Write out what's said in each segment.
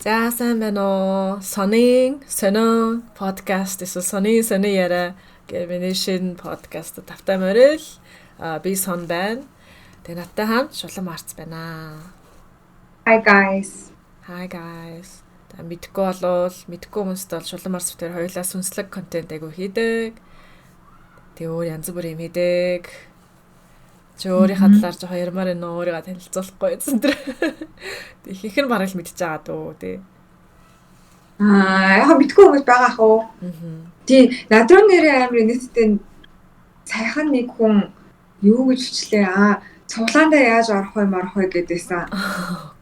За сайн байна уу? Сонин подкаст эсвэл сонин яриа гэх миний шинэ подкаст тавтай морил. Би сон байна. Тэгээ надтай хамт Шулам Арц байна. Hi guys. Hi guys. Та мэдхгүй хүмүүст бол Шулам Арц тэр хоёулаа сүнслэг контент айгу хийдэг. Тэгээ өөр янз бүрийн юм хийдэг. Чи өөрийнхөө талаар жоохон ярмаар энэ өөрийгөө танилцуулахгүй байсан тэр. Их нь бараг л мэдчихэж байгаа дөө тий. Яг мэдгүй хүмүүс байгаа ах уу? Тий, надруу нэрийн амир нийтдээ сайхан нэг хүн юу гэж хүчлээ цуглаандаа яаж орох вэ гэдээсэн.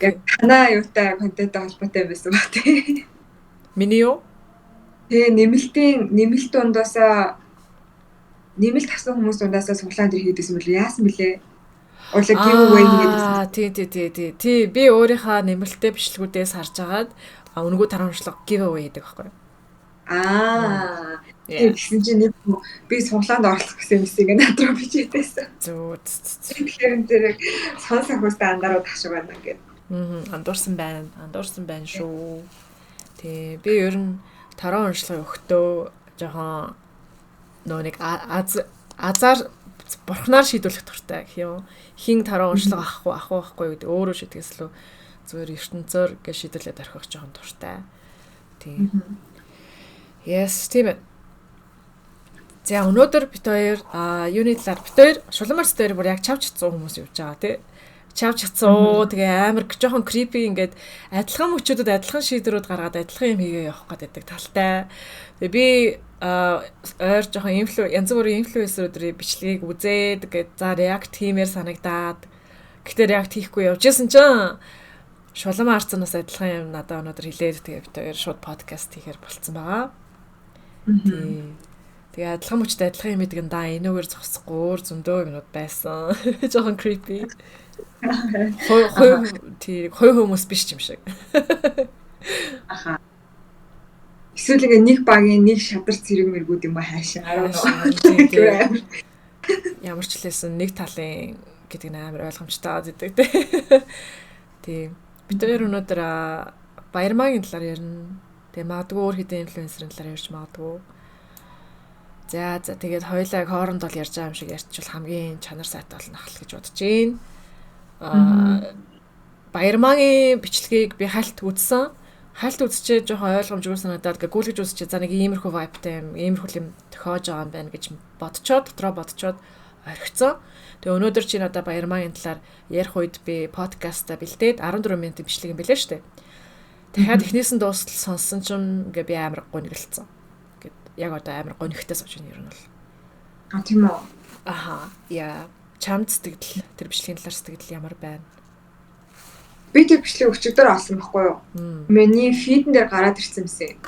Яг танаа юутай контенттэй холбоотой байсан ба тий. Миний юу? Тэгээ нэмэлт ундаасаа нэмэлт тасан хүмүүс ундаасаа цуглаан дээр хийдсэн мөлий яасан бэлээ? Уулаа giveaway хийдсэн. Тий, би өөрийнхөө нэмэлттэй бичлэгүүдээс харж агаад өнгөө тарамжлага giveaway хийдэг байхгүй. Тэгсэн чинь нэг би цуглаанд орлох гэсэн юмсыг надруу бичээдсэн. Зүг. Тэгэхээр энэ сон сахустай андаруу ташиг байна гэдэг. Андуурсан байна шүү. Тий, би ер нь тараа уншлага өгтөө жоохон нэг азар бурхнаар шийдвэрлэх туртай гэх юм. Хин тараа уншлага авахгүй гэдэг өөрөө шийдгээс лөө зүгээр ертөнцөөр гэж шийдвэрлээд орхих жоохон туртай. Тий. Yes, тийм ээ. За өнөөдөр бит хоёр юуны талаар бит хоёр Шуламарс дээр бүр яг чавчцсан хүмүүс явж байгаа тий. Чавчцсан тэгээ амар жоохон creepy ингээд адилхан мөчүүдэд адилхан шийдвэрүүд гаргаад адилхан юм хийгээ явах гэдэг талтай. Тэгээ би ойр жоохон янз бүрийн инфлюенсеруудын бичлэгийг үзээд тэгээд за react хиймээр санагдаад гэхдээ react хийхгүй явж исэн чинь Шулам Арцнаас адилхан юм надад өнөөдөр хэлээд тэгээ бит хоёр шууд подкаст хийхээр болцсон байгаа. Тэгээ адилхан мөчтэй адилхан юм гэдэг нь энэгээр зогсохгүй өөр зөндөө юмуд байсан. Жохон creepy. Хой хүмүүс биш юм шиг. Эсвэл ингээ нэг багийн нэг шадар цэрэг мэргүүд юм хаашаа. Ямар ч хэлсэн нэг талын гэдэг нь амар ойлгомжтой гэдэг тий. Тийм. Бид өнөөдөр Баярмаагийн талаар ярина. Тэгээ магадгүй өөр хэдэн инфлюенсерийн талаар ярьж магадгүй. За тэгээд хоёулаа хооронд бол ярьж байгаа юм шиг ярьчихвал хамгийн чанар сайтай болно ахал гэж бодож байна. Баярмаагийн бичлэгийг би хальт үзсэн. Хальт үзчихээ жоохон ойлгомжгүй санагдаад гүйлгэж үзчихээ. За нэг иймэрхүү vibeтай юм, иймэрхүү юм тохиож байгаа юм байна гэж дотроо бодцоод орхицсон. Тэгээ өнөөдөр чи надад Баярмаагийн талаар ярих үед би подкастаа бэлдээд 14 минутын бичлэг юм билээ шүү дээ. Дахиад эхнээс нь дуустал сонссон чинь ингээ би амар гонигдсон. Яг одоо амар гонигтай сууж байна ер нь бол. Тийм үү? Яа. Чамд сэтгэл тэр бичлэгийн талаар сэтгэл ямар байна? Би тэр бичлэг өчигдөр олсон байхгүй юу? Миний фидэн дээр гараад ирсэн юмсэн.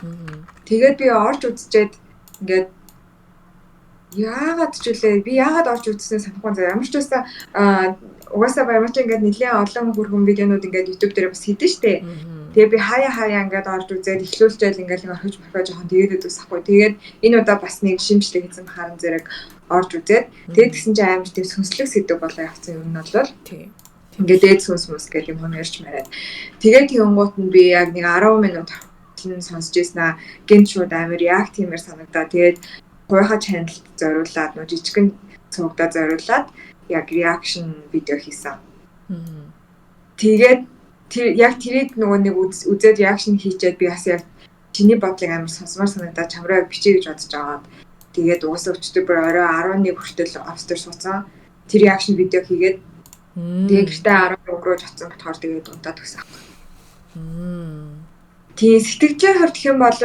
Тэгээд би орж үзчихэд ингээд яагаад ч үлээ би яагаад орж үзснээ санахгүй заа. Ямар ч байсан угаасаа Баярмаач ингээд нэлээд олон хүрхэн видеонууд ингээд YouTube дээр бас хийдэж штэ. Тэгээ би хаяа ингээд орж үзээд эхлүүлчихэл ингээд нэг орхиж жоохон тэгээд үзсахгүй. Тэгээд энэ удаа бас нэг шимжлэг хийсэн харан зэрэг орж үзээд тэгээд гисэн чинь амар тийм сүнслэг сэдв болоо явцсан юм нь бол тийм. Ингээд дээд сүнс гэх юм ярьж мараад. Тэгээд тэгэнгუут нь би яг нэг 10 минут сонсож ийснаа гэнт шууд амар react хиймээр санагдаа. Тэгээд гойхоо channel-д зориулаад нөө жижигэн цугдаа зориулаад яг reaction видео хийсэн. Тэгээд яг тэрийг нөгөө нэг үзээд reaction хийчихэд би бас яг чиний бодлыг амар сонсомоор санагдаад чамраа бичиж гэж бодож байгаа. Тэгээд угаасаа өчтөр бүр орой 11 хүртэл австер сууцсан. Тэр reaction видео хийгээд тэгээд гэртээ 10 өнгөрөөж очсон болохоор тэгээд унтаад өгсөн. Тийм сэтгэлжээ хордох юм бол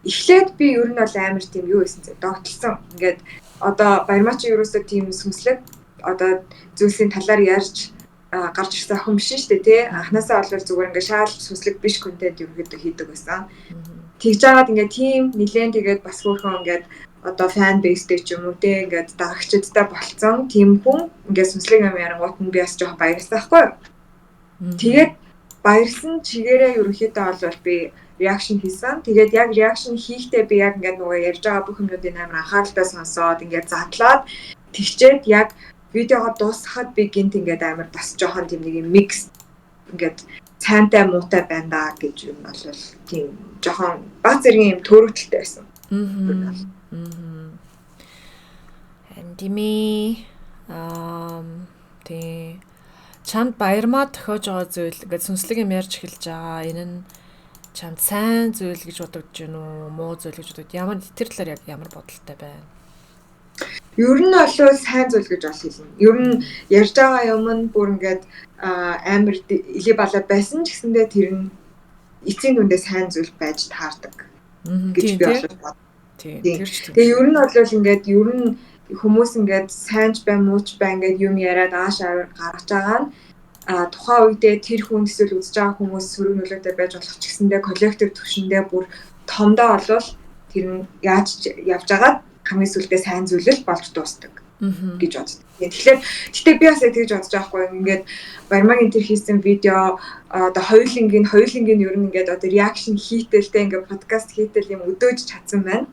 эхлээд би ер нь бол амар тийм юу байсан зэ догтлсон. Ингээд одоо Баярмаач ерөөсөө тийм сүнслэг одоо зүйлсийн талаар ярьж гарч ирсэн охин биш шүү дээ тий. Анхнаасаа олвол зүгээр ингээд шаал сүнслэг биш контент ерөөдөө хийдэг байсан. Тэгж жагаад ингээд тийм нилээн тэгээд бас хөөрхөн ингээд одоо фан бейстэй ч юм уу те ингээд дагагчдтай болцсон тийм хүн ингээд сүнслэг юм ярангуут нь би бас жоохон баярлсан байхгүй юу. Тэгээд баярсан чигээрээ ерөнхийдөө олвол би reaction хийсэн. Тэгээд яг reaction хийхдээ би яг ингээд нөгөө ярьж байгаа бүх юмнуудыг амар анхааралтай сонсоод ингээд задлаад тэгчээд яг видеогоо дуусгахад би гинт ингээд амар бас жоохон тийм нэг микс ингээд цаантай муутай байна да гэж юм бол тийм жоохон баг зэргийн юм төөрөгдөлтэй байсан. Эндими тий чамд баярмаа тохиож байгаа зүйл ингээд сүнслэг юм ярьж эхэлж байгаа. Энэ нь чамд сайн зүйл гэж бодогдож байна уу? Муу зүйл гэж бодогд. Ямар тэр талаар яг ямар бодолтой байна? Ер нь бол сайн зүйл гэж бол хэлнэ. Ер нь ярьж байгаа юм нь бүр ингээд амар илээ балаа байсан ч гэсэндээ тэр нь эцсийн дүндээ сайн зүйл байж таардаг гэж би бол Тэгээ ер нь бол ингээд ер нь хүмүүс ингээд сайнч бай мууч бай ингээд юм яриад аашаар гаргаж байгаа нь тухайн үедээ тэр хүн эсвэл үзэж байгаа хүмүүс сөрөг нөлөөтэй байж болох ч гэсэндээ коллектив түвшиндээ бүр томдоо олвол тэр нь яаж явж байгаад хамгийн сүүлдээ сайн зүйлэл болж дуустдаг гэж боддог. Тэгэхээр гэтээ би бас тэгж бодож байгаа хгүй ингээд Баярмаагийн тэр хийсэн видео одоо хоёулынгийн ер нь ингээд одоо реакшн хийтэлтэй ингээд подкаст хийтэл юм өдөөж чадсан байна.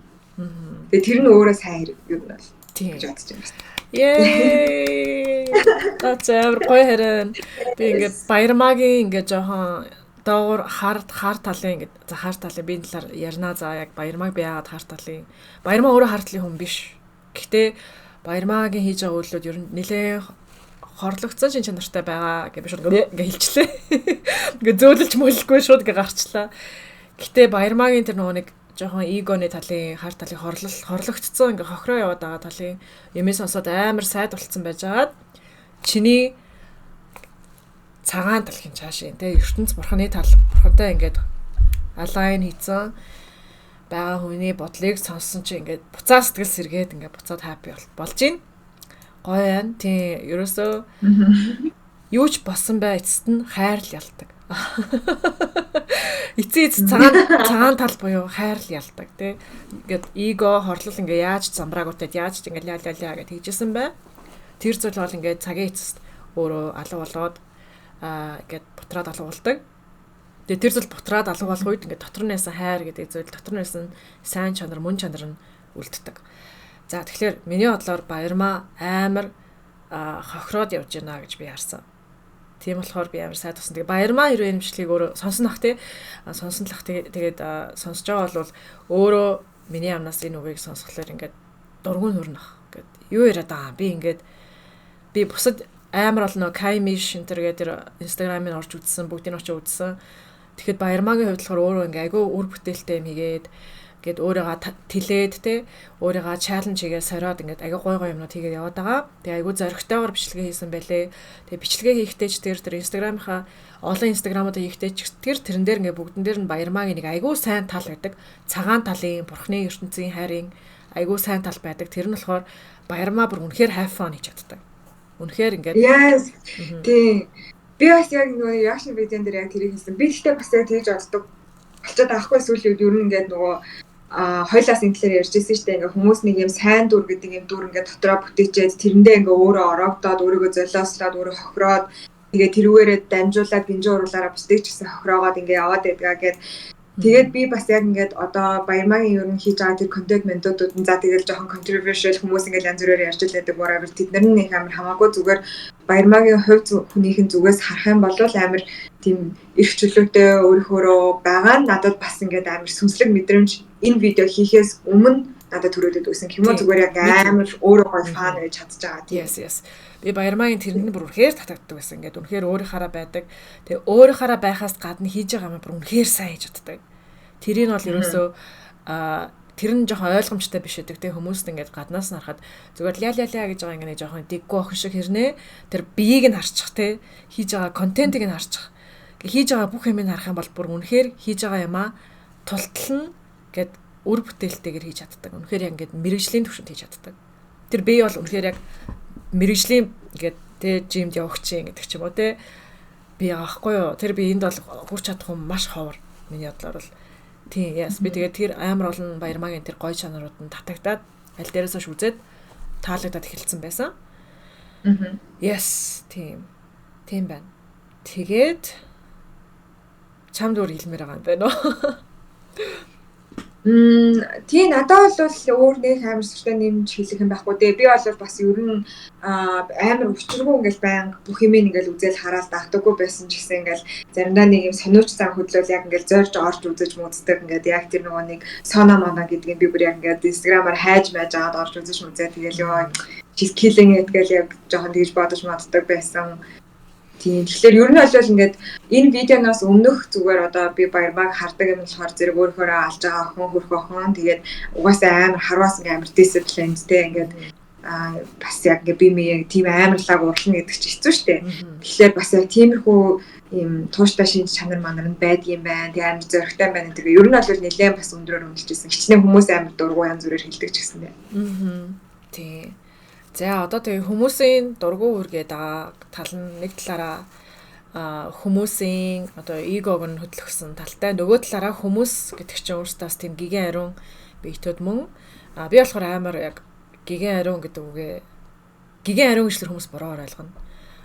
Тэгээ тэр нь өөрөө сайн хэрэг юм байна гэж бодож байна. Yay! That's амар гоё хэрэг. Би ингээд Баярмаагийн ингээд жоохон доор хар талын ингээд хар талын би энэ талаар ярина за яг Баярмааг би яагаад хар талын Баярмаа өөрөө хар талын хүн биш. Гэхдээ Баярмаагийн хийж байгаа үйлдэл ер нь нэлээ хорлогцсон шин чанартай байгаа гэж би шууд ингээ хэлчлээ. Ингээ зөөлөлж мөлөхгүй шууд ингээ гарчлаа. Гэтэ Баярмаагийн тэр нэг жоохон эгоны талын хар талын хорлогцсон ингээ хохироо яваад байгаа талын юмээс сонсоод амар сайд болцсон байж байгаад чиний цагаан талхын цаашаа тэ ертөнц бурханы тал бурхантай ингээд алайн хийцэн байгаа хүний бодлыг сонссон чи ингээд буцаа сэтгэл сэргээд ингээд буцаад хаппи болж байна. Гоё байна. Тийм ерөөсөө юу ч болсон бай эцэст нь хайр л ялдаг. Эцээ цагаан тал буюу хайр л ялдаг тий. Ингээд эго хорлол ингээд яаж замбраагуудад яаж ингээд ляа гэж хийжсэн бай. Тэр зүйл бол ингээд цагийн эцэст өөрөө алга болоод ингээд бутраад алга болдог. Тэгээ тэр зүйл бутраад алга болох үед ингээд дотор нь байсан хайр гэдэг зүйл дотор нь байсан сайн чанар мөн чанар нь үлддэг. За тэгэхээр миний бодлоор Баярмаа амар хохироод явж байна гэж би харсан. Тийм болохоор би амар сайд тусан. Тэгээ Баярмаа хэрвээ эмчлэгийг өөрөө сонснох тий сонслох тэгээд сонсож байгаа бол өөрөө миний амнаас энэ үгийг сонсхолоор ингээд дургуун хөрнөх гэд юу яриад байгаа. Би ингээд би бусад амар олон Каймиш энтер гэдэг Instagram-ыг орж үзсэн, бүгдийг очиж үзсэн. Тэгэхэд Баярмаагийн хувьд болохоор өөрөө ингээ айгүй үр бүтээлтэй юм хийгээд гээд өөрийгөө тэлээд те өөрийгөө чаленж хийгээд сориод ингээд айгүй гой юмнууд хийгээд яваад байгаа. Тэгээ айгүй зоригтойгоор бичлэгээ хийсэн байлээ. Тэгээ бичлэгээ хийхдээ ч тэр Instagram-ийнхаа олон Instagram-уудаа хийхдээ ч тэрэн дээр ингээ бүгдэн дээр нь Баярмаагийн нэг айгүй сайн тал байдаг. Цагаан талын, бурхны ертөнцийн хайрын айгүй сайн тал байдаг. Тэр нь болохоор Баярмаа бүр үнэхээр have fun хийж чаддаг. Үнэхээр ингээд Yes. Тийм. Би бас яг нөгөө reaction видеон дээр яг тэрийг хэлсэн. Би ихтэй бас яг тэгж боддог. Болчиход авахгүй сүүлийн үед ер нь ингээд нөгөө хоёлаас энэ талаар ярьж ирсэн шүү дээ. Ингээ хүмүүс нэг юм сайн дүр гэдэг юм дүр ингээ дотроо бүтээчээд тэрэндээ ингээ өөрөө ороогдоод өөрийгөө золиослоод өөрөө хохироод тэгээ тэрүүгээрээ дамжуулаад гинжин уруулаараа бусдыг ч гэсэн хохироогоод ингээ яваад байдгаа гэд. Тэгээд би бас яг ингээд одоо Баярмаагийн ер нь хийж байгаа тэр контент ментодууд нь за тэгэл жоохон controversial хүмүүс ингээ янз бүрээр ярьж байдаг whatever тэднэр нь нэг амар хамаагүй зүгээр Баярмаагийн хувь хүнийхэн зүгээс харах юм бол амар тийм эрх чөлөөтэй өөрийнхөө байгаа нь надад бас ингээд амар сүнслэг мэдрэмж энэ видео хийхээс өмнө надад төрөөдөд байсан. Хэмээн зүгээр яг амар өөрөө гой фан гэж чадчихж байгаа. Yes. Би Баярмаагийн тэрэнд бүр үнэхээр татагддаг байсан. Ингээд үнэхээр өөрийнхаараа байдаг. Тэгээ өөрийнхаараа байхаас гадна хийж байгаа юм бүр үнэхээр сайн хийж чаддаг. Тэрийг бол ерөөсөө тэр нь жоохон ойлгомжтой биш гэдэг. Тэгээ хүмүүст ингээд гаднаас нь харахад зүгээр ляа гэж байгаа ингээд жоохон дэггүй охин шиг хэрнээ тэр биеийг нь харчих те хийж байгаа контентыг нь харчих. Хийж байгаа бүх юмыг харах юм бол бүр үнэхээр хийж байгаа юмаа тултал нь гэд үр бүтээлтэйгээр хийж чаддаг. Үнэхээр яг ингээд мэрэгжлийн төвшөнд хийж чаддаг. Тэр бие бол үнэхээр яг мэрэгжлийн ингээд тэ жимд явах чинь гэдэг ч юм уу те би аахгүй юу. Тэр би энд бол хүрч чадах юм маш ховор. Миний бодлоор бол тийм яс би тэгээд тэр амар олон Баярмаагийн тэр гоё чанарууд нь татагдаад аль дээрээс хойш үзээд таалагдаад эхэлсэн байсан. Yes, тийм байна. Тэгээд чамд өөр хэлмээр байгаа юм байна уу? тий надад бол өөр нэг амар сүртэй нэмж хэлэх юм байхгүй дээ. Би бол бас ер нь амар өчргөө ингээл байнга бүх юм ингээл үзэл хараад давтаггүй байсан ч гэсэн ингээл заримдаа нэг юм сониуч зам хөдлөл яг ингээл зорж орж үзэж мууддаг ингээд яг тэр нөгөө нэг сона мона гэдгийг би бүр яг ингээд инстаграмаар хайж байж аваад орж үзэж мүзээ тэгэл ёо чиз киллинг гэдгээл яг жоохон тэгж бодож моддаг байсан. Тийм. Тэгэхээр ер нь бол ингээд энэ видеоноос өмнөх зүгээр одоо би баярмаг хардаг юм болохоор зэрэг өөрөөрөө алж байгаа охин хөрх охин тэгээд угаасаа амар харваас ингээд амар дисциплинтэй ингээд бас яг ингээд би мэй тийм амарлаг урлна гэдэг чинь хэцүү шүү дээ. Тэгэхээр бас яг тиймэрхүү ийм тууштай шинж чанар манар нь байдгийм байна. Тэгээд амар зөрөгтэй байна. Тэгээ ер нь бол нэлээд бас өндрөөр үнэлжсэн. Хичнээн хүмүүс амар дургу янз бүрээр хэлдэг ч гэсэн дээ. Тийм. За одоо тэгээ хүмүүсийн дургу үргээд байгаа тал нь нэг талаараа хүмүүсийн одоо эгог нь хөдлөсөн талтай нөгөө талаараа хүмүүс гэдэг чинь өөртөөс тийм гигэн ариун биеtöd мөн би болохоор амар яг гигэн ариун гэдэг үгээ гигэн ариун гэхэлэр хүмүүс буруугаар ойлгоно.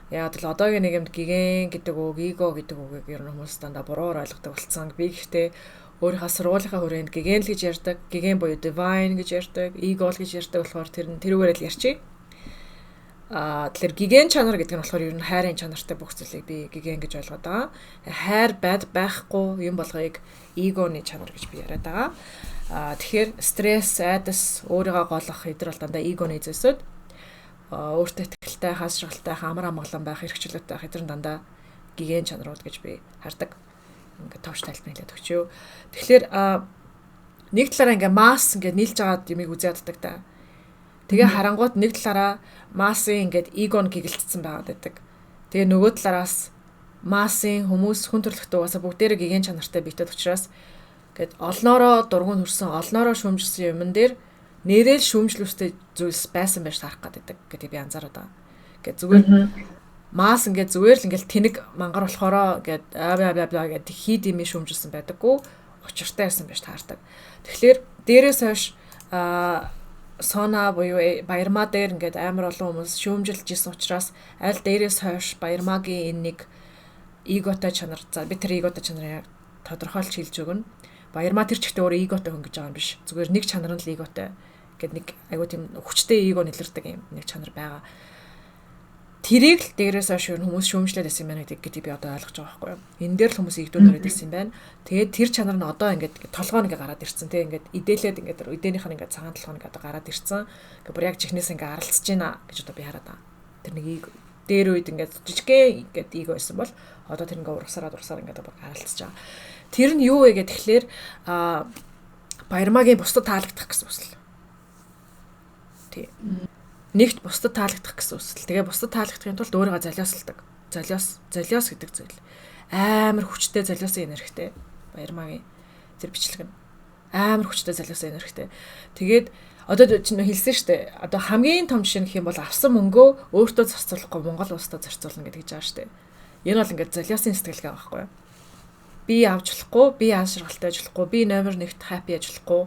Яг л одоогийн нийгэмд гигэн гэдэг үг эго гэдэг үгийг ер нь хүмүүс дандаа буруугаар ойлгодог болсон. Би гэхдээ өөрийнхөө сургуулийнхаа хүрээнд гигэн л гэж ярьдаг, гигэн буюу divine гэж ярьдаг, эго л гэж ярьдаг болохоор тэрүүгээр л ярьчих. Тэгэхээр гигэн чанар гэдэг нь болохоор ер нь хайрын чанартай бүх зүйлийг би гигэн гэж ойлгоод байгаа. Хайр байхгүй юм болгоёг эгоны чанар гэж би яриад байгаа. Тэгэхээр стресс, айдас, өөрийгөө голох эдгээр бол дандаа эгоны зүйлсүүд. Өөртөө ихтэй, хаашралтай, амар амгалан байх, хэрэгчлөөтэй байх эдгээр нь дандаа гигэн чанарууд гэж би хардаг. Ингээд товч тайлбар хэлээд өгчөө. Тэгэхээр нэг талаараа ингээд масс ингээд нийлж байгаа юмыг үзээд байдаг та. Тэгээ харангууд нэг талаараа массын ингээд эгон гигэлтсэн байгаад байдаг. Тэгээ нөгөө талаараас массын хүмүүс хүн төрөлхтөө угаасаа бүгдээрээ гигэн чанартай биетэд учраас ингээд олноороо дургуун хүрсэн, олноороо шүүмжилсэн юмн дээр нэрэл шүүмжлүүстэй зүйлс байсан байж таарах гэдэг гэдэг би анзаараад байгаа. Ингээд зүгээр масс ингээд зүгээр л ингээд тэнэг мангар болохоороо ингээд гэдэг хид юм шүүмжилсэн байдаггүй учиртай байсан байж таардаг. Тэгэхээр дээрээс хойш сона буюу баярмаа дээр ингээд амар олон хүмүүс шүүмжилж исэн учраас аль дээрээс хойш баярмаагийн энэ нэг эготой чанар за би тэр эготой чанарыг тодорхойлж хэлж өгнө. Баярмаа тэр ч ихтэй өөрөө эготой хүн гэж байгаа юм биш. Зүгээр нэг чанар нь л эготой гэдэг нэг айгуу тийм хүчтэй эго нэлэрдэг юм нэг чанар байгаа. Тэрийг л дээрээс хойш хүмүүс шүүмжлээд байсан юм байна гэдгийг би одоо ойлгож байгаа байхгүй юу. Энэ дээр л хүмүүс игдүүн ороод ирсэн юм байна. Тэгээд тэр чанар нь одоо ингээд толгоо нэг гараад ирсэн тийм ингээд идээлээд ингээд эдэнийх нь ингээд цагаан толгоо нэг одоо гараад ирсэн. Ингээд бүр яг чихнээс ингээд аралцж байна гэж одоо би хараад байгаа. Тэр нэг дээр үед ингээд жижигхэн ингээд эго байсан бол одоо тэр ингээд урагсаар ингээд бүр аралцж байгаа. Тэр нь юу вэ гэхээр баярмаагийн бусдад таалагдах гэсэн үсэл. Тийм. Нэгт бусдад таалагдах гэсэн үсэл. Тэгээ бусдад таалагдахын тулд өөрийгөө золиосолдог. Золиос гэдэг зүйл. Амар хүчтэй золиосын энергитэй. Баярмаагийн тэр бичлэг нь амар хүчтэй золиосын энергитэй. Тэгээд одоо чинь хэлсэн шүү дээ. Одоо хамгийн том жишээ гэх юм бол авсан мөнгөө өөртөө зарцуулахгүй Монгол улсад зарцуулна гэдэг жаа шүү дээ. Энэ бол ингээд золиосын сэтгэлгээ байхгүй юу? Би авч болохгүй, би аашралтай байж болохгүй, би номер 1-т happy байж болохгүй.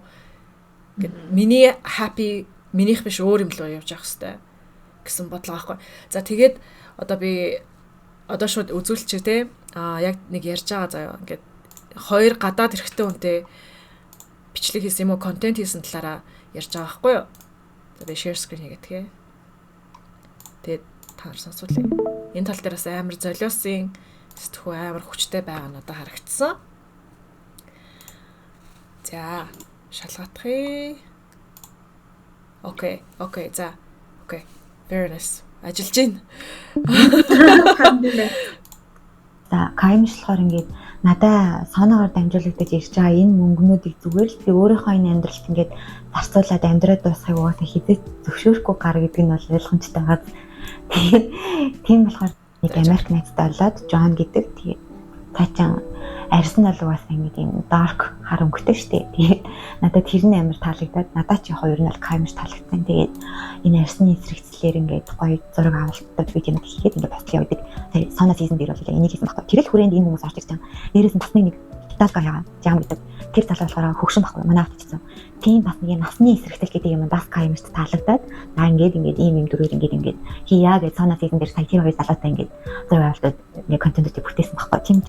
Гэт миний happy минийх биш өөр юм л явж явах хэвээр гэсэн бодлого байхгүй. За тэгээд одоо би одоо шууд үзүүлчих те. Яг нэг ярьж байгаа заяа. Ингээд хоёр гадаад эрэгтэй хүнтэй бичлэг хийсэн юм уу, контент хийсэн талаараа ярьж байгаа байхгүй юу? За би share screen хийгээдгээ. Тэгээд та нар сонсуулъя. Энэ тал дээрээс амар золиосын сэтгүү амар хүчтэй байгаа нь одоо харагдсан. За шалгатхъя. Окей. За. Окей. Very nice. Ажиллаж байна. За, каймш болохоор ингээд надаа соногоор дамжуулагдаж ирж байгаа энэ мөнгнүүдийг зүгээр л би өөрийнхөө энэ амьдралд ингээд зарцуулаад амьдраад дуусахыг угаасаа хизээч зөвшөөрөхгүй гар гэдэг нь бол ойлгомжтой байгаа. Тэгээд тийм болохоор нэг Америк найзтай болоод Джон гэдэг тэгээд цаачаа арьсан бол угаасаа нэг юм dark хар өнгөтэй штэ. Тэгээд надад тэр нь амар таалагдаад надад чи хоёр нь бол каймш таалагдсан. Тэгээд энэ арьсны эсрэгцлэр ингээд гоё зураг авалтад би тийм хийгээд ингээд бодлоо явдаг. Тэгээд сана сизон дээр бол энийг хийсэн багтаа. Тэр л хүрээнд энэ хүмүүс орж ирж байгаа. Дээрээс нь бас нэг талка яа жам гэдэг. Тэр тал болохоор хөгшин баггүй манай автчихсан. Тийм бас нэг насны эсрэгтэл гэдэг юм бас каймш таалагдаад наа ингээд ийм дөрөөр ингээд хийя гэж сана сизон дээр сая тэр хоёр залуутай ингээд зураг авалтад нэг контентыг бүтээсэн баггүй. Тийм.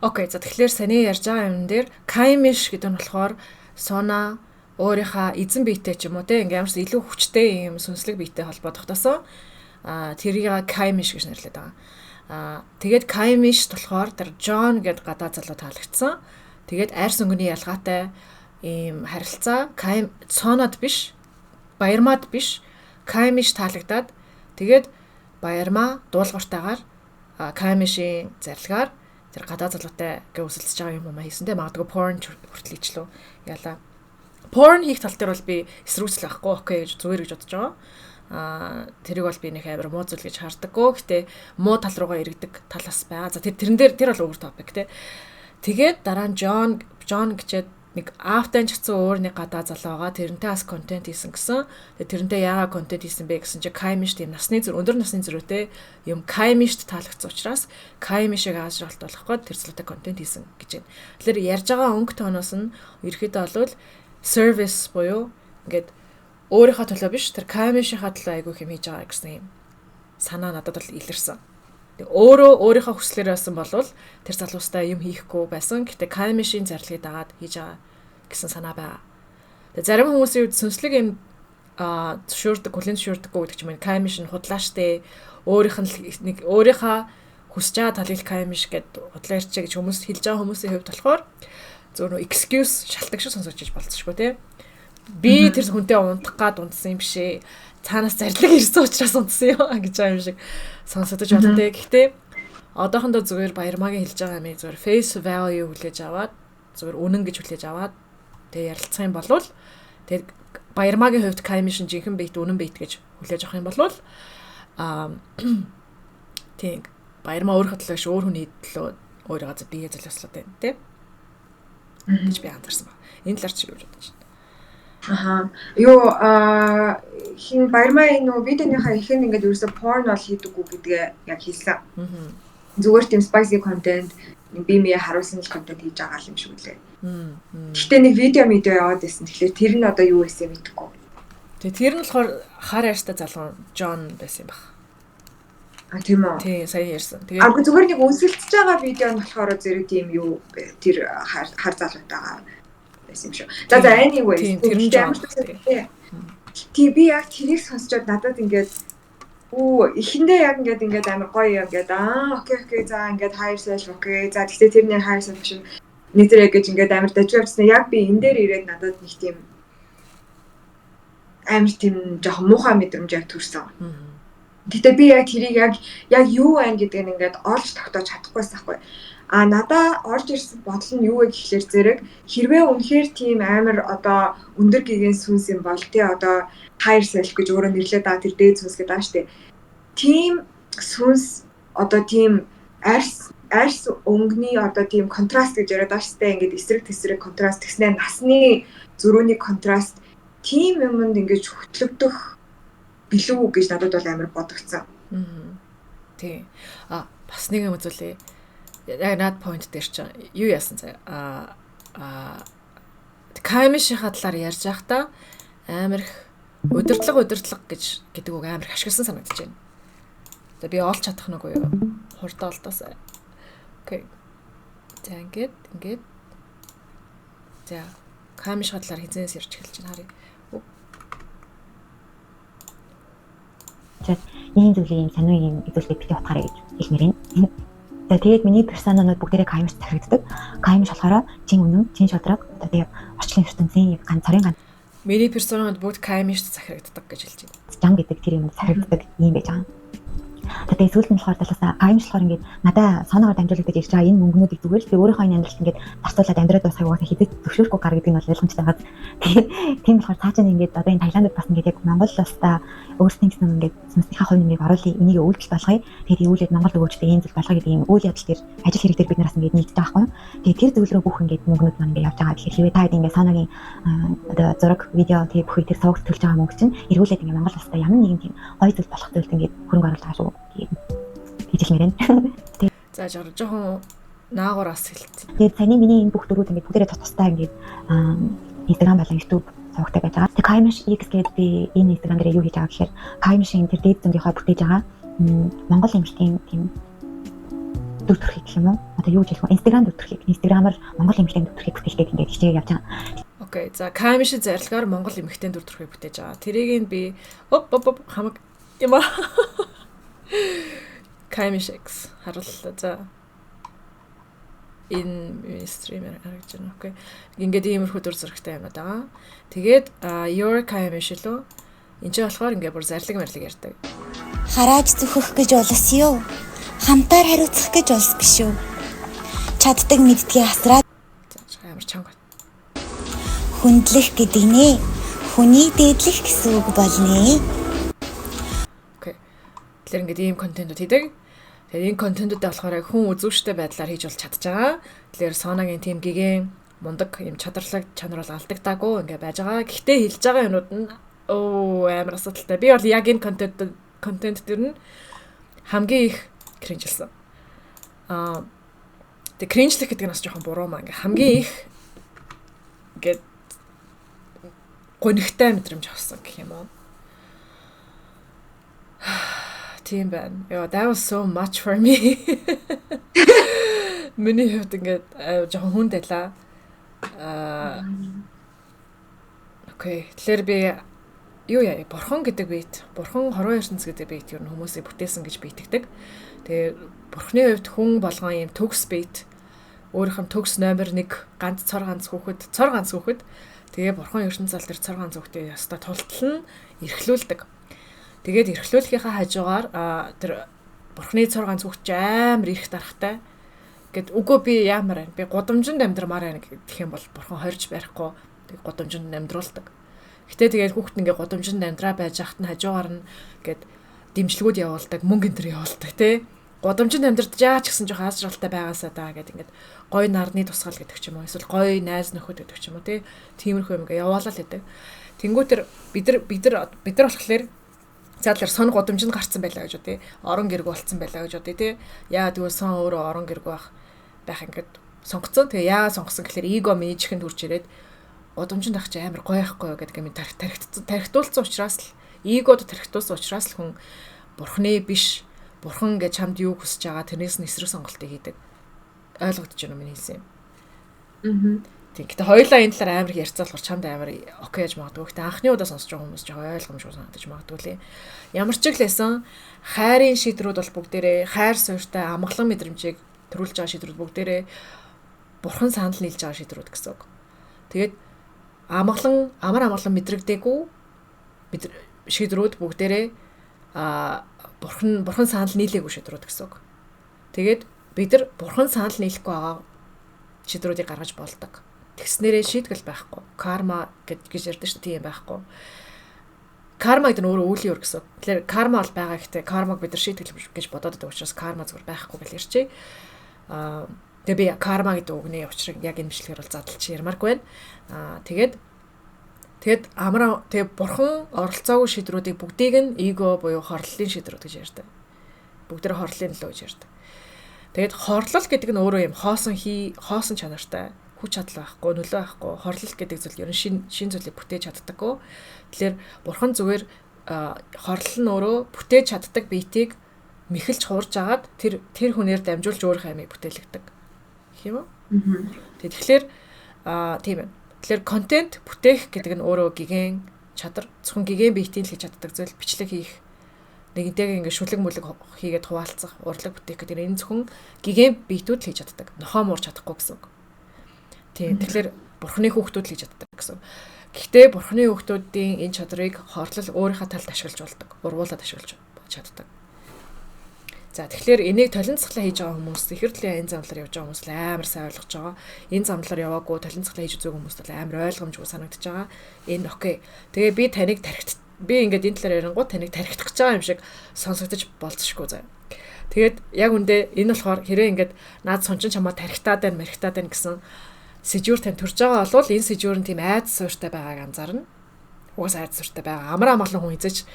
Окей, за тэгэхээр саний ярьж байгаа юм дээр каймиш гэдэг нь болохоор Сона өөрийнхөө эзэн биетэй ч юм уу те ингээм ямар ч илүү хүчтэй юм сүнслэг биетэй холбогдохтоосоо тэрийг Каймиш гэж нэрлэдэг байгаа. Тэгээд Каймиш болохоор тэр Джон гэд гадаа залуу таалагдсан. Тэгээд арьс өнгөний ялгаатай ийм харилцаа Сонод биш, Баярмаад биш, Каймиш таалагдаад тэгээд Баярмаа дуулууртайгаар Каймишийн зарилгаар тэр гадаа залуутай гээ үсэлцэж байгаа юм хийсэн те магадгүй porn хүртэл ичлээ яалаа. Porn хийх тал дээр бол би эсрүүцэл байхгүй окей гэж зүгээр гэж бодож байгаа. Тэрийг бол би нэг амар муу зүйл гэж хардаггүй. Гэтэ муу тал руугаа иргэдэг талаас байгаа. За тэрэн дээр тэр бол өөр топик те. Тэгээд дараа нь Джон гэчээд нэг Афтан ч гэсэн өөр нэг гадаа залуу байгаа. Тэрнтэй бас контент хийсэн гэсэн. Тэгээд тэрнтэй яагаад контент хийсэн бэ гэсэн чи Каймиш тийм насны зүр өндөр насны зүрхтэй юм Каймишт таалагдсан учраас Каймишийг аажралт болохгүй тэр залуутай контент хийсэн гэж байна. Тэгэхээр ярьж байгаа өнгө тооноос нь ерөөхдөө болвол service буюу ингээд өөрийнхөө төлөө биш тэр Каймишийнхаа төлөө айгүй юм хийж байгаа гэсэн юм санаа надад бол илэрсэн. Тэг өөрийнхөө хүслээр байсан болвол тэр залуустай юм хийхгүй байсан. Гэтэ Каймишийн зарлагыг дагаад хийж байгаа гэсэн санаа байгаа. Тэг зарим хүмүүсийн үед сүнслэг юм зөвшөөрдөг, хүлэн зөвшөөрдөггүй гэдэг ч юм. Каймиш нь худлаа штэ. Өөрийнхөө хүсэж байгаа талыг Каймиш гэд худлаа ирчээ гэж хүмүүс хэлж байгаа хүмүүсийн хувьд болохоор зөв excuse шалтгаан шиг сонсож иж болцсошгүй тий. Би тэр хүнтэй унтах гад унтсан юм бишээ. Цаанаас зарлаг ирсэн учраас унтсан юм гэж байгаа юм шиг сонсогдож байна. Гэхдээ одоохондоо зүгээр Баярмаагийн хэлж байгаа юм зүгээр face value хүлээж аваад зүгээр үнэн гэж хүлээж аваад тэгээ ярилцах юм бол тэгээ Баярмаагийн хувьд Каймишин жинхэнэ бит үнэн бит гэж хүлээж авах юм бол тийм Баярмаа өөрийнхөө төлөө өөр хүний төлөө өөрийгөө бие золиослоод байна тий. Гэж би анзаарсан байна. Энэ талаар чи юу бодож байна? Хин Баярмаа нөө видеоныхаа ихэнд ингээд ерөөсө porn бол хийдэггүй гэдгээ яг хэлсэн. Зүгээр тийм spicy content, би мие харуулсан контент хийж байгаа юм шиг үлээ. Гэхдээ нэг видео яваад байсан. Тэгэхээр тэр нь одоо юу байсан мэдэхгүй. Тэгээ тэр нь болохоор хар арьстай залуу Джон байсан юм байна. Тийм үү. Тий, сайн ярьсан. Тэгээ зүгээр нэг үнсэлцэж байгаа видео нь болохоор зэрэг тийм юу тэр хар залуутайгаа байсан юм шүү. За anyway тэр нь Джон. Тий би яг тэрийг сонсчод надад ингээд эхэндээ яг ингээд амар гоё юм ингээд окей за ингээд higher self окей за тэгтээ тэр нэр higher self шиг нэтэрэг гэж ингээд амар даживчсан. Яг би энэ дээр ирээд надад нэг тийм амар тийм жоох муухай мэдрэмж яг төрсөн. Гэтэ би яг тэрийг яг юу байна гэдгийг ингээд олж тогтоож чадахгүйсэн байхгүй. Надаа орж ирсэн бодол нь юу вэ гэхлээр зэрэг хэрвээ үнэхээр тийм амар одоо өндөр гэгээн сүнс юм бол тий одоо higher self гэж өөрөө нэрлээд тэр дээд сүнс гэдэг ааш тий. Тийм сүнс одоо тийм арьс өнгөний одоо тийм контраст гэж яриад ааштай ингээд эсрэг тэсрэг контраст гэснээр насны зөрүүний контраст тийм юмд ингээд хөтлөгдөх билүү гэж надад бол амар бодогцсон. Тий. Бас нэг юм үзүүлээ. Яг над point дээр чинь юу яасан заа. Каймишийнхаа талаар ярьж байхдаа амар их удирдлага гэж гэдэг үг амар ашигласан санагдаж байна. За би олж чадах нүггүй юу? Хурдаа олдоосаа. Окей. За ингээд. За Каймишийнхаа талаар хизээс ярьж эхэлж байна харъя. Ийм зүйлийн сонио юм зүйлийг бити утгаарай гэж хэлмээр байна. За тэгээд миний персонанууд бүгдээрээ Каймиш захирагддаг. Каймиш болохоор чин үнэн, чин шодрог, одоо тэгээд орчлын ертөнцийн цорын ганц. Миний персонанууд бүгд Каймишт захирагддаг гэж хэлж байна. Жам гэдэг тэр юм захирагддаг юм байж байгаа. Тэгээд сүүлд нь болохоор талаасаа Каймиш болохоор ингээд надаа соноор дамжуулагдаж ирж байгаа энэ мөнгнүүдийг зүгээр л би өөрийнхөө энэ амьдралд ингээд зарцуулаад амьдраад байсаг угаасаа хэдэд зөвшөөрөхгүй гар гэдэг нь бол ойлгомжтой байгаа. Тэгээд тийм болохоор цаашаа ингээд одоо энэ Таиландд бас ингээд яг Монгол улстай өөрсдийн гэсэн ингээд сүнснийхээ хувь нэмийг оруулъя, энийг үйлдэл болгоё. Тэгээд ивүүлээд Монгол өгөөжтэй ийм зүйл болгоё гэдэг ийм үйл явдал дээр ажил хэрэг дээр бид нараас ингээд нийтдээ байхгүй юу. Тэгээд тэр зөвлөрөө бүх ингээд мөнгнүүд маань ингээд явж байгаа. Тэгэхээр хэвээ та ингээд соногийн одоо зураг, видео тэгээд бүх тэр сувагт төлж байгаа мөнгө чинь эргүүлээд ингээд Монгол улстай ямар нэгэн тийм гоё зүйл болох зүйлд ингээд хөрөнгө оруулж байгаа шүү. Хийжмээр байна. За жоохон наагур бас хэлт. Тэгээд саяны миний энэ бүх дөрүүд ингээд бүгдээрээ тустай ингээд Instagram болон YouTube сувагтай байж байгаа. Тэгээд Kimish X гэдэг би энэ Instagram дээр юу хийж байгаа гэхээр Kimish-ийн тэр дээд зөнгийнхаа бүтээж байгаа Монгол эмчтийн тийм дүр төрхийг гэх юм уу? Одоо юу гэж хэлэх вэ? Instagram дүр төрхийг. Instagram-аар Монгол эмчтийн дүр төрхийг бүтээхтэй ингээд хичээл явж байгаа. Окей. За Камиши зарилгаар Монгол эмэгтэй дүр төрхийг бүтээж байгаа. Тэрийг би хамаг юм аа. Камишекс харууллаа. За энэ стример харагдаж байна. Окей. Ингээд иймэрхүү дүр зурагтай юм аа. Тэгээд your Камиши лөө энэ ч болохоор ингээд бүр зарлиг ярьдаг. Харааж зүхэх гэж улс юу? Хамтаар хариуцах гэж улс биш үү? Чаддаг мэддгийг асраад амар чанга. Хүндлэх гэдэг нэ. Хүний дээдлэх гэсэн үг болно. Окей. Тэгэхээр ингээд ийм контентууд хийдэг. Тэгэхээр энэ контентуудаа болохоор хүн үзүүштэй байдлаар хийж болж чадчихаа. Тэгэхээр Сонагийн тим гигэн мундаг юм чадварлаг чанар бол алдагдаагүй ингээд байж байгаа. Гэхдээ хэлж байгаа юмнууд нь амар асуудалтай. Би бол яг энэ контент дэр нь хамгийн их кринжлсэн. Тэгээ кринжлэх гэдэг нь бас жоохон буруу маа. Ингээ хамгийн их ингээд гонигтай мэдрэмж авсан гэх юм уу. Тийм байна. Яа, that was so much for me. Миний хувьд ингээд жоохон хүнд байлаа. Окей. Тэгэхээр би юу яа, бурхан гэдэг бит. Бурхан хорвоо ертөнц гэдэг бит юу хүмүүсийг бүтээсэн гэж би итгэдэг. Тэгээ бурхны хувьд хүн болгон юм төгс бит. Өөрийнх нь төгс номер 1 ганц цор ганц хүүхэд. Тэгээ бурхан ертөнц зал дээр цор ганц хүүхдээ ястаа тултал нь эрхлүүлдэг. Тэгээд эрхлүүлэхийнхаа хажуугаар тэр бурхны цор ганц хүүхд амар их дарахтай. Гэт үгүй би яамаар байна. Би гудамжинд амьдрмаар байна гэх юм бол бурхан хорж барихгүй тэг гудамжинд амьдруулдаг. Гэтэ тэгээд хүүхд ингээ гудамжинд амьдраа байж хахт нь хажуугаар нь гээд дэмжлэгүүд явуулдаг, мөнгө энэ төр явуулдаг тий. Гудамжинд амьдрч яач гэсэн жоох аасралтай байгаасаа даа гэд ингээд гой нарны тусгал гэдэг ч юм уу. Эсвэл гой найз нөхөд гэдэг ч юм уу тий. Тиймэрхүү юм ингээ яваалал гэдэг. Тэнгүүтэр бид нар болохоор заадлаар сон гудамжинд гарцсан байлаа гэж үү тий. Орон гэрг болцсон байлаа гэж үү тий. Яа тэгвэл сон өөрөө орон гэрг байх ингээд сонгоцсон. Тэгээ яа сонгосон гэхээр эго менежхэнд хүрч ирээд гудамжинд ах чи амар гоё байхгүй гэдэг юм тархитуулсан учраас л эгод тархитуулсан учраас л хүн бурхны биш бурхан гэж чамд юу хүсэж байгаа тэрнээс нь эсрэг сонголтыг хийдэг. Ойлгогдож байна уу миний хэлсэн юм? Тийм. Гэтэ хоёулаа энэ талаар амар их ярьцаалахаар чамд амар окей гэж магадгүй. Гэтэ анхны удаа сонсож байгаа хүмүүс жоо ойлгомжгүй санагдаж магадгүй лээ. Ямар ч их лсэн хайрын шийдрүүд бол бүгдээрээ хайр суурьтай амгалан мэдрэмжийг төрүүлж байгаа шийдрүүд бүгдээрээ бурхан санал нийлж байгаа шийдрүүд гэсэн үг. Тэгээд амар амгалан мэдрэгдээгүй шийдрүүд бүгдээрээ бурхан санал нийлээгүй шийдрүүд гэсэн үг. Тэгээд бид нар бурхан санал нийлэхгүй байгаа шийдрүүдийг гаргаж болдог. Тэгснээрээ шийтгэл байхгүй. Карма гэж ярьдаг шүү тийм байхгүй. Карма гэдэг нь өөрөө үйл юм гэсэн. Тэгэхээр карма бол байгаа гэхдээ кармаг бид нар шийтгэл гэж бодоод байдаг учраас карма зүгээр байхгүй гэж ярьчих. Тэгээ би карма гэдэг үгний учрыг яг энэ бичлэгээр бол задлж ярмааргүй байна. Тэгээд бурхан оролцоогүй шийдрүүдийг бүгдийг нь эго буюу хорлолын шийдрүүд гэж ярьдаг. Бүгдээр хорлолын нөлөө гэж ярьдаг. Тэгээд хорлол гэдэг нь өөрөө юм хоосон чанартай хүч чадал байхгүй, нөлөө байхгүй, хорлол гэдэг зүйл ер нь шин зүйлийг бүтээж чаддаггүй. Тэгэхээр бурхан зүгээр хорлол нь өөрөө бүтээж чаддаг биетийг мэхэлж хуурж агаад тэр хүнээр дамжуулж өөрийнхөө амийг бүтээлэгдэг. Гэх юм уу? Тэгэхээр тийм байна. Тэгэхээр контент бүтээх гэдэг нь өөрөө гигэн чадар, зөвхөн гигэн биетийн л хийж чаддаг зүйл, бичлэг хийх, нэгэнтэйг ингээд шүлэг мүлэг хийгээд хуваалцах, урлаг бүтээх гэдэг энэ зөвхөн гигэн биетүүд л хийж чаддаг. Нохоо муурч чадахгүй гэсэн үг. Тийм. Тэгэхээр бурхны хүүхдүүд л хийж чаддаг гэсэн. Гэхдээ бурхны хүүхдүүдийн энэ чадрыг хорлол өөрийнхөө талд ашиглаж болдог. Урвуулад ашиглаж чаддаг. За тэгэхээр энийг толинцглаа хийж байгаа хүмүүс ихэрдлийн энэ замлаар явж байгаа хүмүүс л амар сайн ойлгож байгаа. Энэ замлаар яваагүй толинцглаа хийж үзээгүй хүмүүс л амар ойлгомжгүй санагдаж байгаа. Энэ окей. Тэгээ би ингээд энэ талаар ярингууд таныг тархитах гэж байгаа юм шиг сонсогдож болцсошгүй заа. Тэгээд яг үндэ энэ болохоор хэрэг ингээд наад сончин чамаа тархитаад байна гэсэн сэжүүр тань төрж байгаа бол энэ сэжүүр нь тийм айц суурьтай байгааг анзаарна. Угаас айц суурьтай байгаа. Амар амгалан хүн эзэж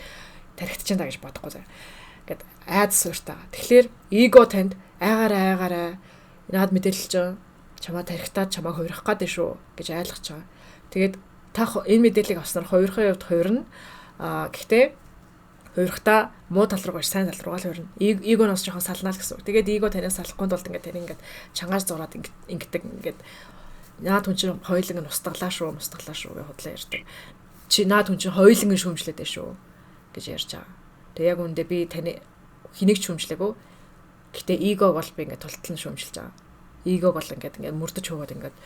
тархитж энэ гэж бодохгүй заа. Гэт айц суурьтай. Тэгэхээр эго танд айгаараа наад мэдээлж байгаа. Чамаа тархитаад чамаа хувирах гэдэг шүү гэж ойлгож байгаа. Тэгээд та энэ мэдээллийг авснаар хувирахын хувьд хувирна. Гэхдээ хувирахтаа муу тал руу сайн тал руугаа л хувирна. Эгоноос жоохон салнаа л гэсэн үг. Тэгээд эго танаас салахгүй тулд ингээд тань ингээд чангаар зураад ингэдэг ингээд наад хүн чинь хоёуланг нь устгалаа шүү гэж худлаа ярьдаг. Чи наад хүн чинь хоёуланг нь шүүмжлээд байна шүү гэж ярьж байгаа. Тэгээ яг үүндээ би таны хэнийг ч шүүмжлээгүй. Гэтэ эгог бол би ингээд тултал нь шүүмжилж байгаа. Эгог бол ингээд мөрдөж хөвөөд ингээд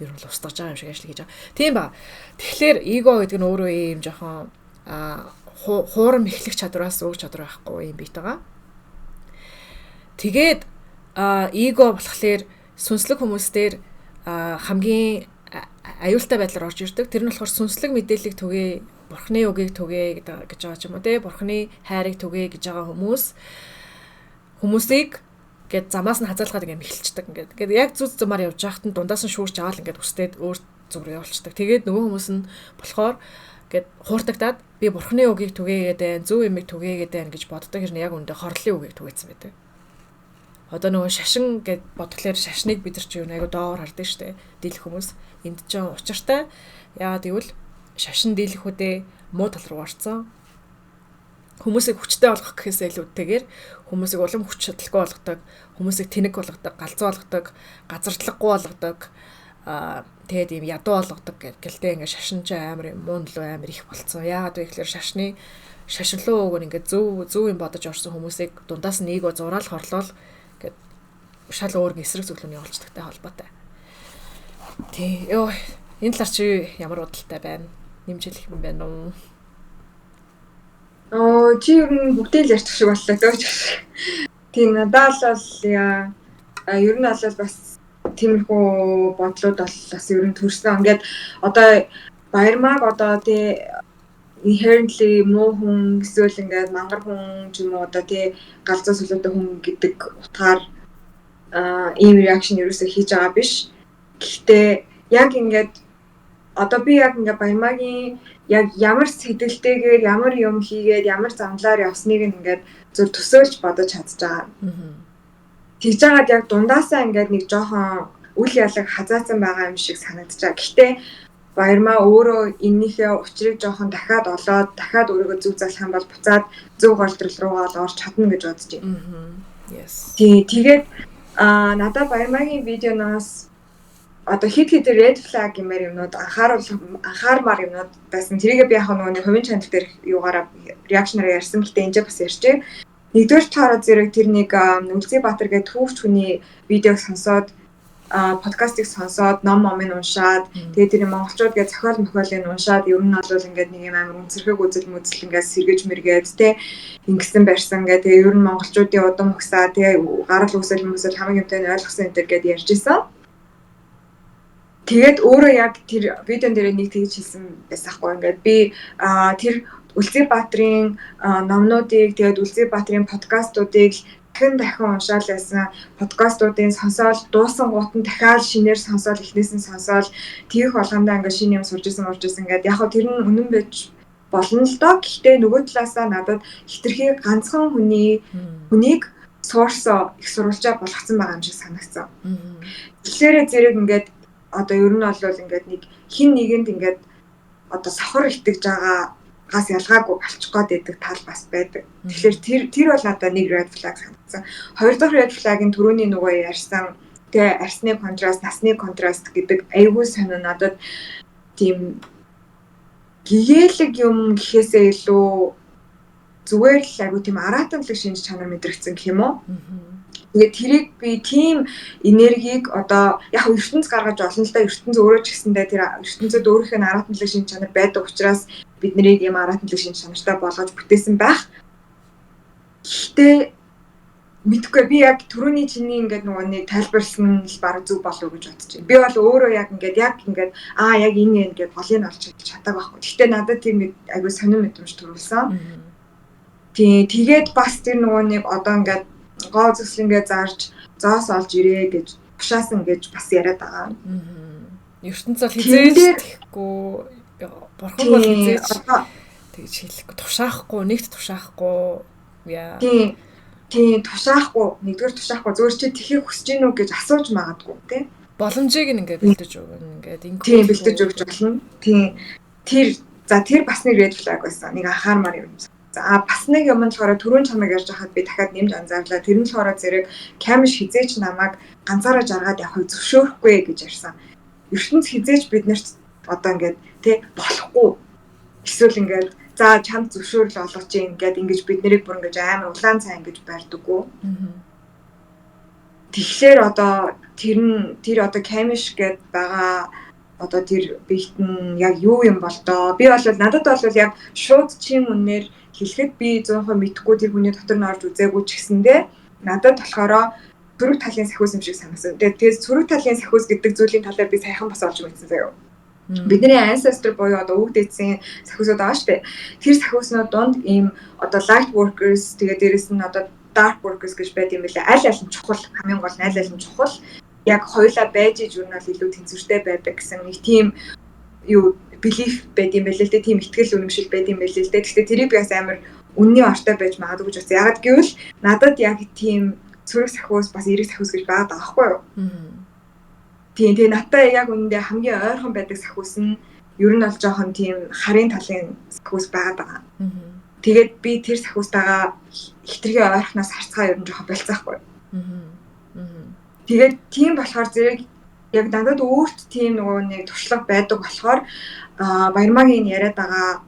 ер нь устгаж байгаа юм шиг ажил хийж байгаа. Тийм ба. Тэгэхээр эго гэдэг нь өөрөө ийм жоохон хуурам эхлэх чадвараас өөр чадвар байхгүй юм бит байгаа. Тэгээд эго болохоор сүнслэг хүмүүстээр хамгийн аюултай байдлаар орж ирдэг. Тэр нь болохоор сүнслэг мэдээллийг түгээ, бурхны үгийг түгээ гэж байгаа ч юм уу те. Бурхны хайрыг түгээ гэж байгаа хүмүүсийг гээд замаас нь хазаалгаад ингээд эхэлчихдэг ингээд. Тэгээд яг зүз замаар явж байхад нь дундаас нь шүүрч аваад ингээд үстэд өөр зүг рүү явуулчихдаг. Тэгээд нөгөө хүмүүс нь болохоор ингээд хууртагдаад би бурхны үгийг түгээгээд байна, зөв юмыг түгээгээд байна гэж боддог. Хэрнээ яг үндэ хорлолын үгийг түгээсэн байдаг. Одоо нөгөө шашин гэд бодглохлоор шашныг бид нар ч юу айгу доогоор хардаг штэ. Дийлэх хүмүүс энд ч учиртай. Яагаад гэвэл шашин дийлэхүүдээ муу тал руу орцсон. Хүмүүсийг хүчтэй болгох гэхээсээ илүүтэйгээр хүмүүсийг улам хүч чадалгүй болгодог, хүмүүсийг тэнэг болгодог, галзуу болгодог, газардлаггүй болгодог, тэгээд ийм ядуу болгодог гэлтэй ингээд шашин ч амар муу нөлөө амар их болцсон. Яагаад вэ гэхээр шашин руу өгөр ингээд зөв юм бодож орсон хүмүүсийг дундаас нь эго зураал хорлол гэд шал өөр эсрэг зөвлөмж явуулцдагтай холбоотой. Тий. Йоо, энэ талаар чи ямар бодолтой байна? Нэмжлэх юм байна уу? Чи ер нь бүгдээ л ярьчих шиг боллоо дөөч. Тийм надад бол ер нь бол бас тиймэрхүү бодлууд бол бас ер нь төрсөн. Ингээд одоо баярмаг одоо тий inherently муу хүн эсвэл ингээд мангар хүн ч юм уу одоо тий галзуу сүлөөтэй хүн гэдэг утгаар ийм реакшн ерөөсөө хийж байгаа биш. Гэхдээ яг ингээд одоо би яг ингээд баярмагийн яг ямар сэтгэлтэйгээр ямар юм хийгээд ямар замлаар явсныг ингээд зөв төсөөлж бодож чадж байгаа. Тэгж жагаад яг дундаасаа ингээд нэг жоохон үл ялаг хазаацсан байгаа юм шиг санагдаж байгаа. Гэхдээ баярмаа өөрөө эннийхээ учрыг жоохон дахиад олоод дахиад өөрийгөө зөв залах юм бол буцаад зөв голдрол руугаа орж чадна гэж бодож байна. Yes. Тэгээд надад баярмагийн видеоноос одоо хит red flag гэмээр юмнууд анхаармаар юмнууд байсан. Тэрийг би яг нөгөө хувийн чанал дээр юугаараа реакшнаар ярьсан. Гэхдээ энэ бас ярьчих. Нэгдүгээр таараа зэрэг тэр нэг Үлзий Баатар гэдэг түүхч хүний видеог сонсоод подкастыг сонсоод ном момын уншаад тэгээд тэр монголчууд гэж зохиол мохиолыг уншаад ер нь бол ингээд нэг юм амар үнцэрхэг үзэл ингээд сэргэж мэргээд те ингэсэн барьсан гэдэг. Тэгээд ер нь монголчуудын удам өгсаа тэгээд гарал үүсэл хүмүүсэл хамгийн юмтай нь ойлгосон энэ төр гэдээ ярьж исэн. Тэгээд өөрөө яг тэр видеон дээр нэг тэгж хэлсэн байсан хгүй. Ингээд би тэр Үлзий Баатарын номнуудыг тэгээд Үлзий Баатарын подкастуудыг дахин уншаал байсан. Подкастуудын сонсоол дуусан гут нь дахиад шинээр сонсоол эхнээс нь сонсоол тийх болгондоо ингээд шинэ юм сурж исэн ингээд яг хөө тэр нь үнэн байж болно л доо. Гэхдээ нөгөө талаасаа надад хитрхи ганцхан хүнийг суурсоо их сурвалжаа болгоцсон байгаа юм шиг санагдсан. Тэгэхээр зэрэг ингээд одоо ер нь бол ингээд нэг хин нэгэнд ингээд одоо сохор итгэж байгаагаас ялгаагүй болчих гээд байдаг тал бас байдаг. Тэгэхээр тэр бол надад нэг red flag санагдсан. Хоёр дахь red flag-ын түрүүний нөгөө ярьсан тэгээ арсны контраст, насны контраст гэдэг айгүй сонир надад тийм гэгээлэг юм гэхээсээ илүү зүгээр л айгүй тийм аратамлаг шинж чанар мэдрэгцэн гэх юм уу? Тэгээд тэрийг би тийм энергийг одоо яг ертөнц гаргаж олон л да ертөнц өөрөө ч гэсэндээ тэр ертөнцөд өөрийнх нь аратамлаг шинж чанар байдаг учраас бид нарыг юм аратамлаг шинж чанартай болгож бүтээсэн байх. Гэхдээ мэдгүй би яг түрүүний чиний ингээд нөгөө нэг тайлбарлсан л баг зүг болов уу гэж бодож байна. Би бол өөрөө яг ингээд яг энэ ингээд голыг олж чаддаг байхгүй. Гэхдээ надад тийм айгүй сонир мэдрэмж төрүүлсэн. Тэгээд бас тэр нөгөө нэг одоо ингээд гоо зүслэнгээ зарж зоос олж ирээ гэж тушаасан гэж бас яриад байгаа. ертөнц бол хизээж тэхгүй бурхан бол хизээж тэгж хэлэхгүй тушаахгүй нэгт тушаахгүй яа. Тийм тушаахгүй нэгдүгээр тушаахгүй зөвөр чи тэхийг хүсэж гин үү гэж асууж магадгүй тий. Боломжийг ингээд бэлдэж өгнө ингээд тийм бэлдэж өгч болно. Тийм тэр бас нэг red flag байсан. Нэг анхаармаар юм. За бас нэг юм нь болохоор түрүүн чамайг ярьж байхад би дахиад нэмж анзаарлаа. Тэр нь болохоор зэрэг камиш хизээч намайг ганцаараа жаргаад явахыг зөвшөөрөхгүй гэж ярьсан. ертөнц хизээж биднэрт одоо ингээд тий болохгүй эсвэл ингээд за чамд зөвшөөрөл олгож ингээд ингэж бид нарыг бүр ингэж амар улаан цай ингэж барьдаггүй. Тэгэхээр одоо тэр одоо Камиш гэд байгаа одоо тэр биетэн яг юу юм бол доо би бол надад бол яг шууд чин үнээр хэлэхэд би 100% мэдхгүй тэр хүний дотор нь орж үзээгүй ч гэсэндээ надад болохоор сөрөг талын сахиус юм шиг санагдсан. Тэгээд сөрөг талын сахиус гэдэг зүйлийн талаар би сайхан бас олж мэдсэн заяа. Бидний ancestor буюу одоо өвөг дээдсийн сахиусууд байгаа шүү дээ. Тэр сахиуснууд донд ийм одоо light workers тэгээд дээрэс нь одоо dark workers гэж байд юм билээ. Аль аль нь чухал, хамгийн гол нь аль аль нь чухал. Яг хоёулаа байж иж юу нь бол илүү тэнцвэртэй байдаг гэсэн нэг тийм юу belief байд юм билээ л дээ. Тийм итгэл үнэмшил байд юм билээ л дээ. Гэхдээ тэрийг би бас амар үнний ортой байж магадгүй гэж байна. Ягаад гэвэл надад яг тийм сөрөг сахиус бас эрэг сахиус гэж байгаа даахгүй юу? Тийм тэгээ надад яг үнэндээ хамгийн ойрхон байдаг сахиус нь ер нь бол жоохон тийм харын талын сахиус байгаа. Тэгээд би тэр сахиустайгаа хитрхи ойрхоноос харцгаа ер нь жоохон болцсоохгүй. Тэгээд тийм болохоор зэрэг яг надад өөрт тийм нөгөө нэг туршлага байдаг болохоор Баярмаагийн яриад байгаа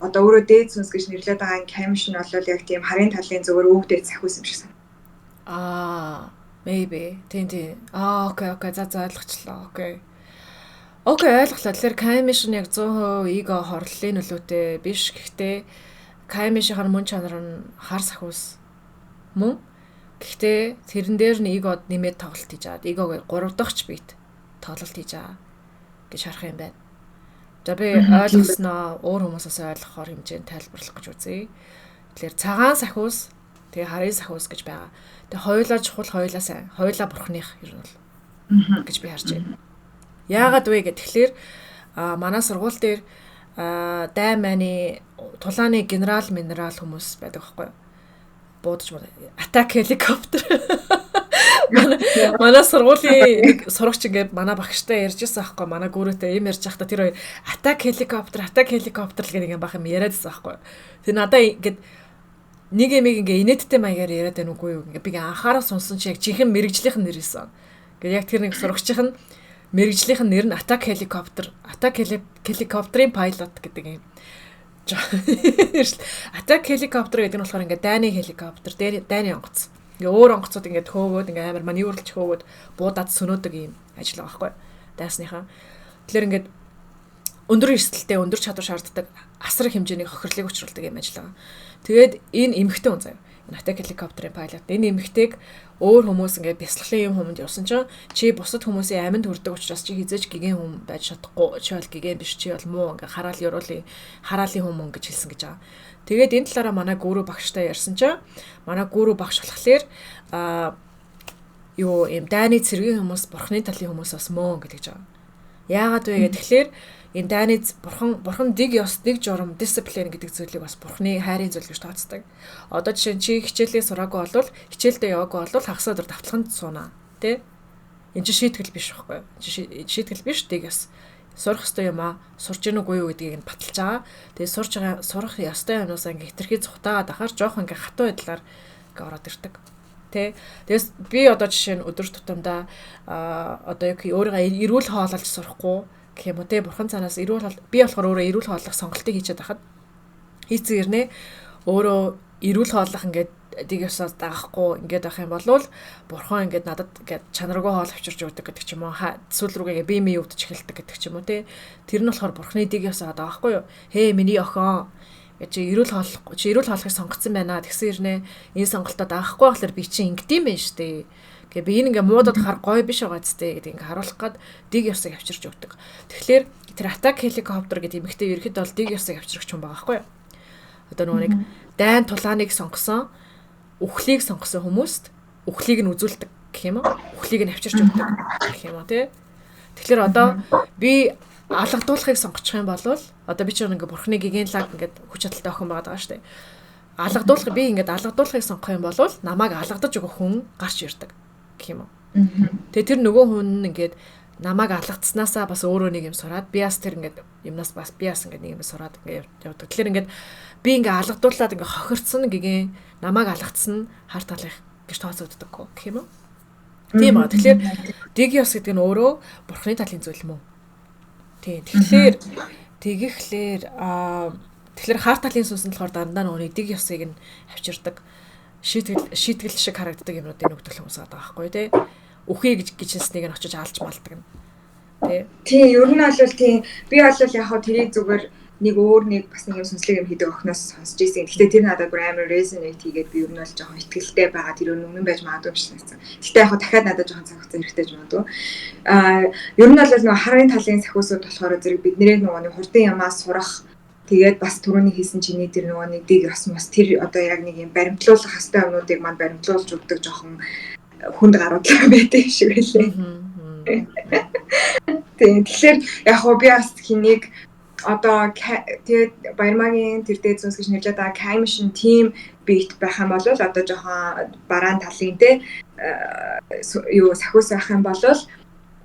одоо өөрөө дээд сүнс гэж нэрлэдэг байгаа Камиш нь бол яг тийм харын талын зөвөр өвгдээд сахиус юм шиг санагдав. Maybe. Тийм. Окей, за ойлгочлоо. Окей, ойлголоо. Тэгэхээр Камиш нь яг 100% эго хорлолын нөлөөтэй биш. Гэхдээ Камишийн мөн чанар нь хар сахиус мөн. Гэхдээ тэрэн дээр нь эгод нэмээд тоглолт хийж аваад эгог 3 дахьч бит тоглолт хийж байгаа гэж харах юм байна. За би ойлгосноо өөр хүмүүсээс ойлгохоор хэмжээнд тайлбарлах гэж үзье. Тэгэхээр цагаан сахиус, тэгээ харын сахиус гэж байгаа. Тэгээ хоёулаа чухал, хоёулаа сайн, хоёулаа бурхных ер нь бол гэж би харж байна. Яагаад вэ гэхээр манай сургууль дээр дайн мааны тулааны генерал минерал хүмүүс байдаг байхгүй юу? Буудаж атак helicopter. Манай сургуулийн нэг сурагч ингээд манай багштай ярьжсэн аахгүй манай гүрээтэй юм ярьж байхдаа тэр хоёр атак helicopter л гэдэг юм бах юм яриадсан аахгүй. Тэр надаа ингээд нэг юм ингээ инээдтэй маягаар яриад байна үгүй юу? Ингээ би анхаарал сонсон чи яг жинхэнэ мэрэгжлийнх нь нэр исэн. Ингээ яг тэр нэг сурагчийн мэрэгжлийнх нь нэр нь атак helicopter-ийн pilot гэдэг юм. Атак helicopter гэдэг нь болохоор ингээ дайны helicopter, дайны онгоц. Ингээ өөр онгоцууд ингээ хөөгөөд ингээ амар маневрлж хөөгөөд буудаад сөнөөдөг юм ажил байгаа байхгүй. Дайсныхаа. Тэгэхээр ингээ өндөр эрсдэлтэй, өндөр чадвар шаарддаг асар хэмжээний хохирлыг учруулдаг юм ажил байгаа. Тэгээд энэ эмэгтэй хүн заяа. Энэ атак helicopter-ийн pilot. Энэ эмэгтэйг өөр хүмүүс ингээ бясалгалын юм хүмүүнд явсан чинь чи бусад хүмүүсийн аминд хүрдэг учраас чи хизээж гигэн хүн байж чадахгүй. Чи бол гигэн биш, чи бол муу ингээ хараалын хүн гэж хэлсэн гэж байгаа. Тэгээд энэ талаараа манай гүрүү багштай ярьсан чинь манай гүрүү багш болохоор ийм дайны цэргийн хүмүүс, бурхны талын хүмүүс бас мөн гэж байгаа. Яагаад вэ гэхээр энэ дайны бурхан дэг ёс, дэг журам, дисциплин гэдэг зүйлийг бас бурхны хайрын зүйл гэж тооцдог. Одоо жишээ нь чи хичээлээ сураагүй болвол, хичээлдээ яваагүй болвол хагас өдөр давталханд суунаа, тий? Энд чи шийтгэл биш байхгүй юу? Шийтгэл биш дэг ёс. Сурах ёстой юм аа, сурж гэнэ үгүй юу гэдгийг нь баталж байгаа. Тэгээ сурах ёстой юмнаас ингээ хитрхи цухтаагаад ахаар жоох ингээ хатуу байдлаар ингээ ороод ирдэг. Тэ. Тэгээс би одоо жишээ нь өдөр тутамдаа одоо яг өөрийгөө эрүүл хоололж сурахгүй гэх юм уу те бурхан цаанаас би болохоор өөрөө эрүүл хооллох сонголтыг хийчихэд байхад хийцэн ирнэ өөрөө эрүүл хооллох ингээд дэг ёсоос дагахгүй ингээд байх юм бол бурхан ингээд надад ингээд чанаргүй хоол авчирч өгдөг гэдэг ч юм уу сүүл рүүгээ би мий өвдөж эхэлдэг гэдэг ч юм уу те тэр нь болохоор бурханы дэг ёсоо даахгүй юу хээ миний охин чи эрүүл хооллохыг сонгоцсон байна тэгсэн ирнэ энэ сонголтоо даахгүй болохоор би чи ингэдэм байх штэ гэ би энэ ингээ муудад хар гоё биш байгаа зү гэдэг ингээ харуулах гад дэг ёсыг авчирч өгдөг. Тэгэхээр тэр атак helicopter гэдэг эмэгтэй ерхэд бол дэг ёсыг авчирч хүн байгаа байхгүй юу? Одоо нөгөө нэг дайн тулааныг сонгосон, үхлийг сонгосон хүмүүст үхлийг нь үзүүлдэг гэх юм уу? Үхлийг нь авчирч өгдөг гэх юм уу тий? Тэгэхээр одоо би алгадуулахыг сонгочих юм бол одоо би ч ингээ бурхны гигэнлаг ингээ хүч чадалтай охин байгаа шүү дээ. Би ингээ алгадуулахыг сонгох юм бол намайг алгадаж өгөх хүн гарч ирдэг гэх юм уу. Тэгээ тэр нөгөө хүн ингээд намайг алгацснаасаа бас өөрөө нэг юм сураад би бас тэр ингээд юмнаас бас би бас ингээд нэг юм сураад ингээд явдаг. Тэгэхээр ингээд би ингээд алгадуулаад ингээд хохирцсон гэгэн намайг алгацсан хар талах гэж тооцогддог гэх юм уу. Тийм аа. Тэгэхээр Digios гэдэг нь өөрөө бурхны талын зүйл юм уу? Тийм. Тэгэхээр хар талын сүнс нь болохоор дандаа нөгөө Digios-ыг нь авчирдаг. Шийтгэл шиг харагддаг юмнуудыг нөгдөг хүмүүс байгаа байхгүй тий. Үхээ гэж хэлснийг нь очиж алж малдаг нь. Тийм, ер нь бол тийм би бол яг хаа тэрийг зүгээр нэг бас нэг юм сүнслэг юм хийдэг охноос сонсч ирсэн. Гэхдээ тэр надад бүр амар resonate хийгээд би ер нь бол жоохон ихтгэлтэй байгаа. Тэр үнэн байж магадгүй биш гэсэн. Гэхдээ яг хаа дахиад надад жоохон цаг хугацаа хэрэгтэй ч магадгүй. Ер нь бол нөгөө харын талын сахиусууд болохоор зэрэг бидний нөгөө нэг хурдан ямаас сурах тэгээд бас түрүүний хийсэн чиний тэр нөгөө нэг дэг осмос тэр одоо яг нэг юм баримтлуулах хэвээр юмнуудыг манд баримтлуулж өгдөг жоохон хүнд гаруудлаа байдаг шиг байлээ. Тэгэхээр яг хоо би бас хэнийг одоо тэгээд Баярмаагийн тэр дээд зүнс гэж нэрлэж байгаа Kaimission team бит байх юм бол одоо жоохон бараан талын юу сахиус байх юм бол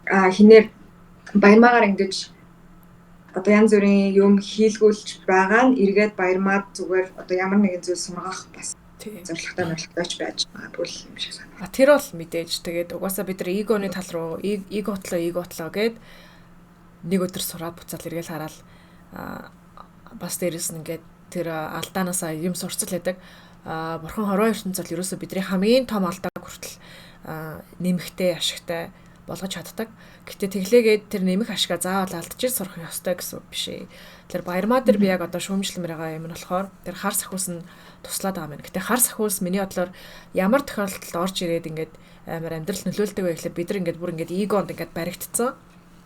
хинээр Баярмаагаар ингэж одоо янз бүрийн юм хийлгүүлж байгаа нь эргээд Баярмаад зүгээр одоо ямар нэгэн зүйл сургах бас зорилготой байж магадгүй юм шиг санагдав. Тэр бол мэдээж тэгээд угаасаа бид нар эгоны тал руу эго гэд нэг өдөр сураад буцаад эргээл хараад бас дээрэс нь ингээд тэр алдаанаасаа юм сурцал байдаг. Бурхан хорвоо ертөнцөд ерөөсөө бидний хамгийн том алдааг хүртэл нэмэхтэй ашигтай болгож чаддаг. Гэтэ тэглээгээд тэр нэмэх ашигаа заавал алдчих сурах ёстой гэсэн үг биш ээ. Тэр Баярмаа дээр би яг одоо шүүмжлэмээр байгаа юм нь болохоор тэр хар сахиус нь туслаад байгаа юм. Гэтэ хар сахиус миний бодлоор ямар тохиолдолд орж ирээд ингээд амар амьдрал нөлөөлдөг вэ гэхэлээ бид нар ингээд бүр ингээд эгонд ингээд баригдцсан.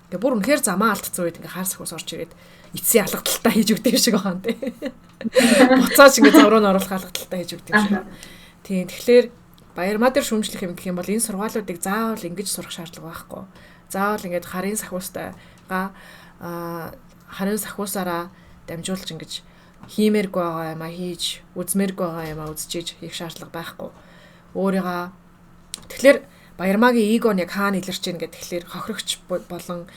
Ингээд бүр үнэхээр замаа алдцсан үед ингээд хар сахиус орж ирээд эцсийн алгадaltaа хийж өгдөг юм шиг байгаа юм тий. Буцааж ингээд зовроо нь оруулах алгадaltaа хийж өгдөг юм шиг. Тийм тэгэхээр Баярмаа дээр шүүмжлэх юм гэх юм бол энэ сургаалуудыг заавал ингэж сурах шаардлага байхгүй. Заавал ингээд харын сахиустайгаа харын сахиусаараа дамжуулж ингэж хиймээргүй байгаа юм а хийж, үзмээргүй байгаа юм а үзчихэж хийх шаардлага байхгүй. Өөрийгөө тэгэхээр Баярмаагийн эгон яг хаана илэрч ийн гэдэг тэгэхээр хохирогч болон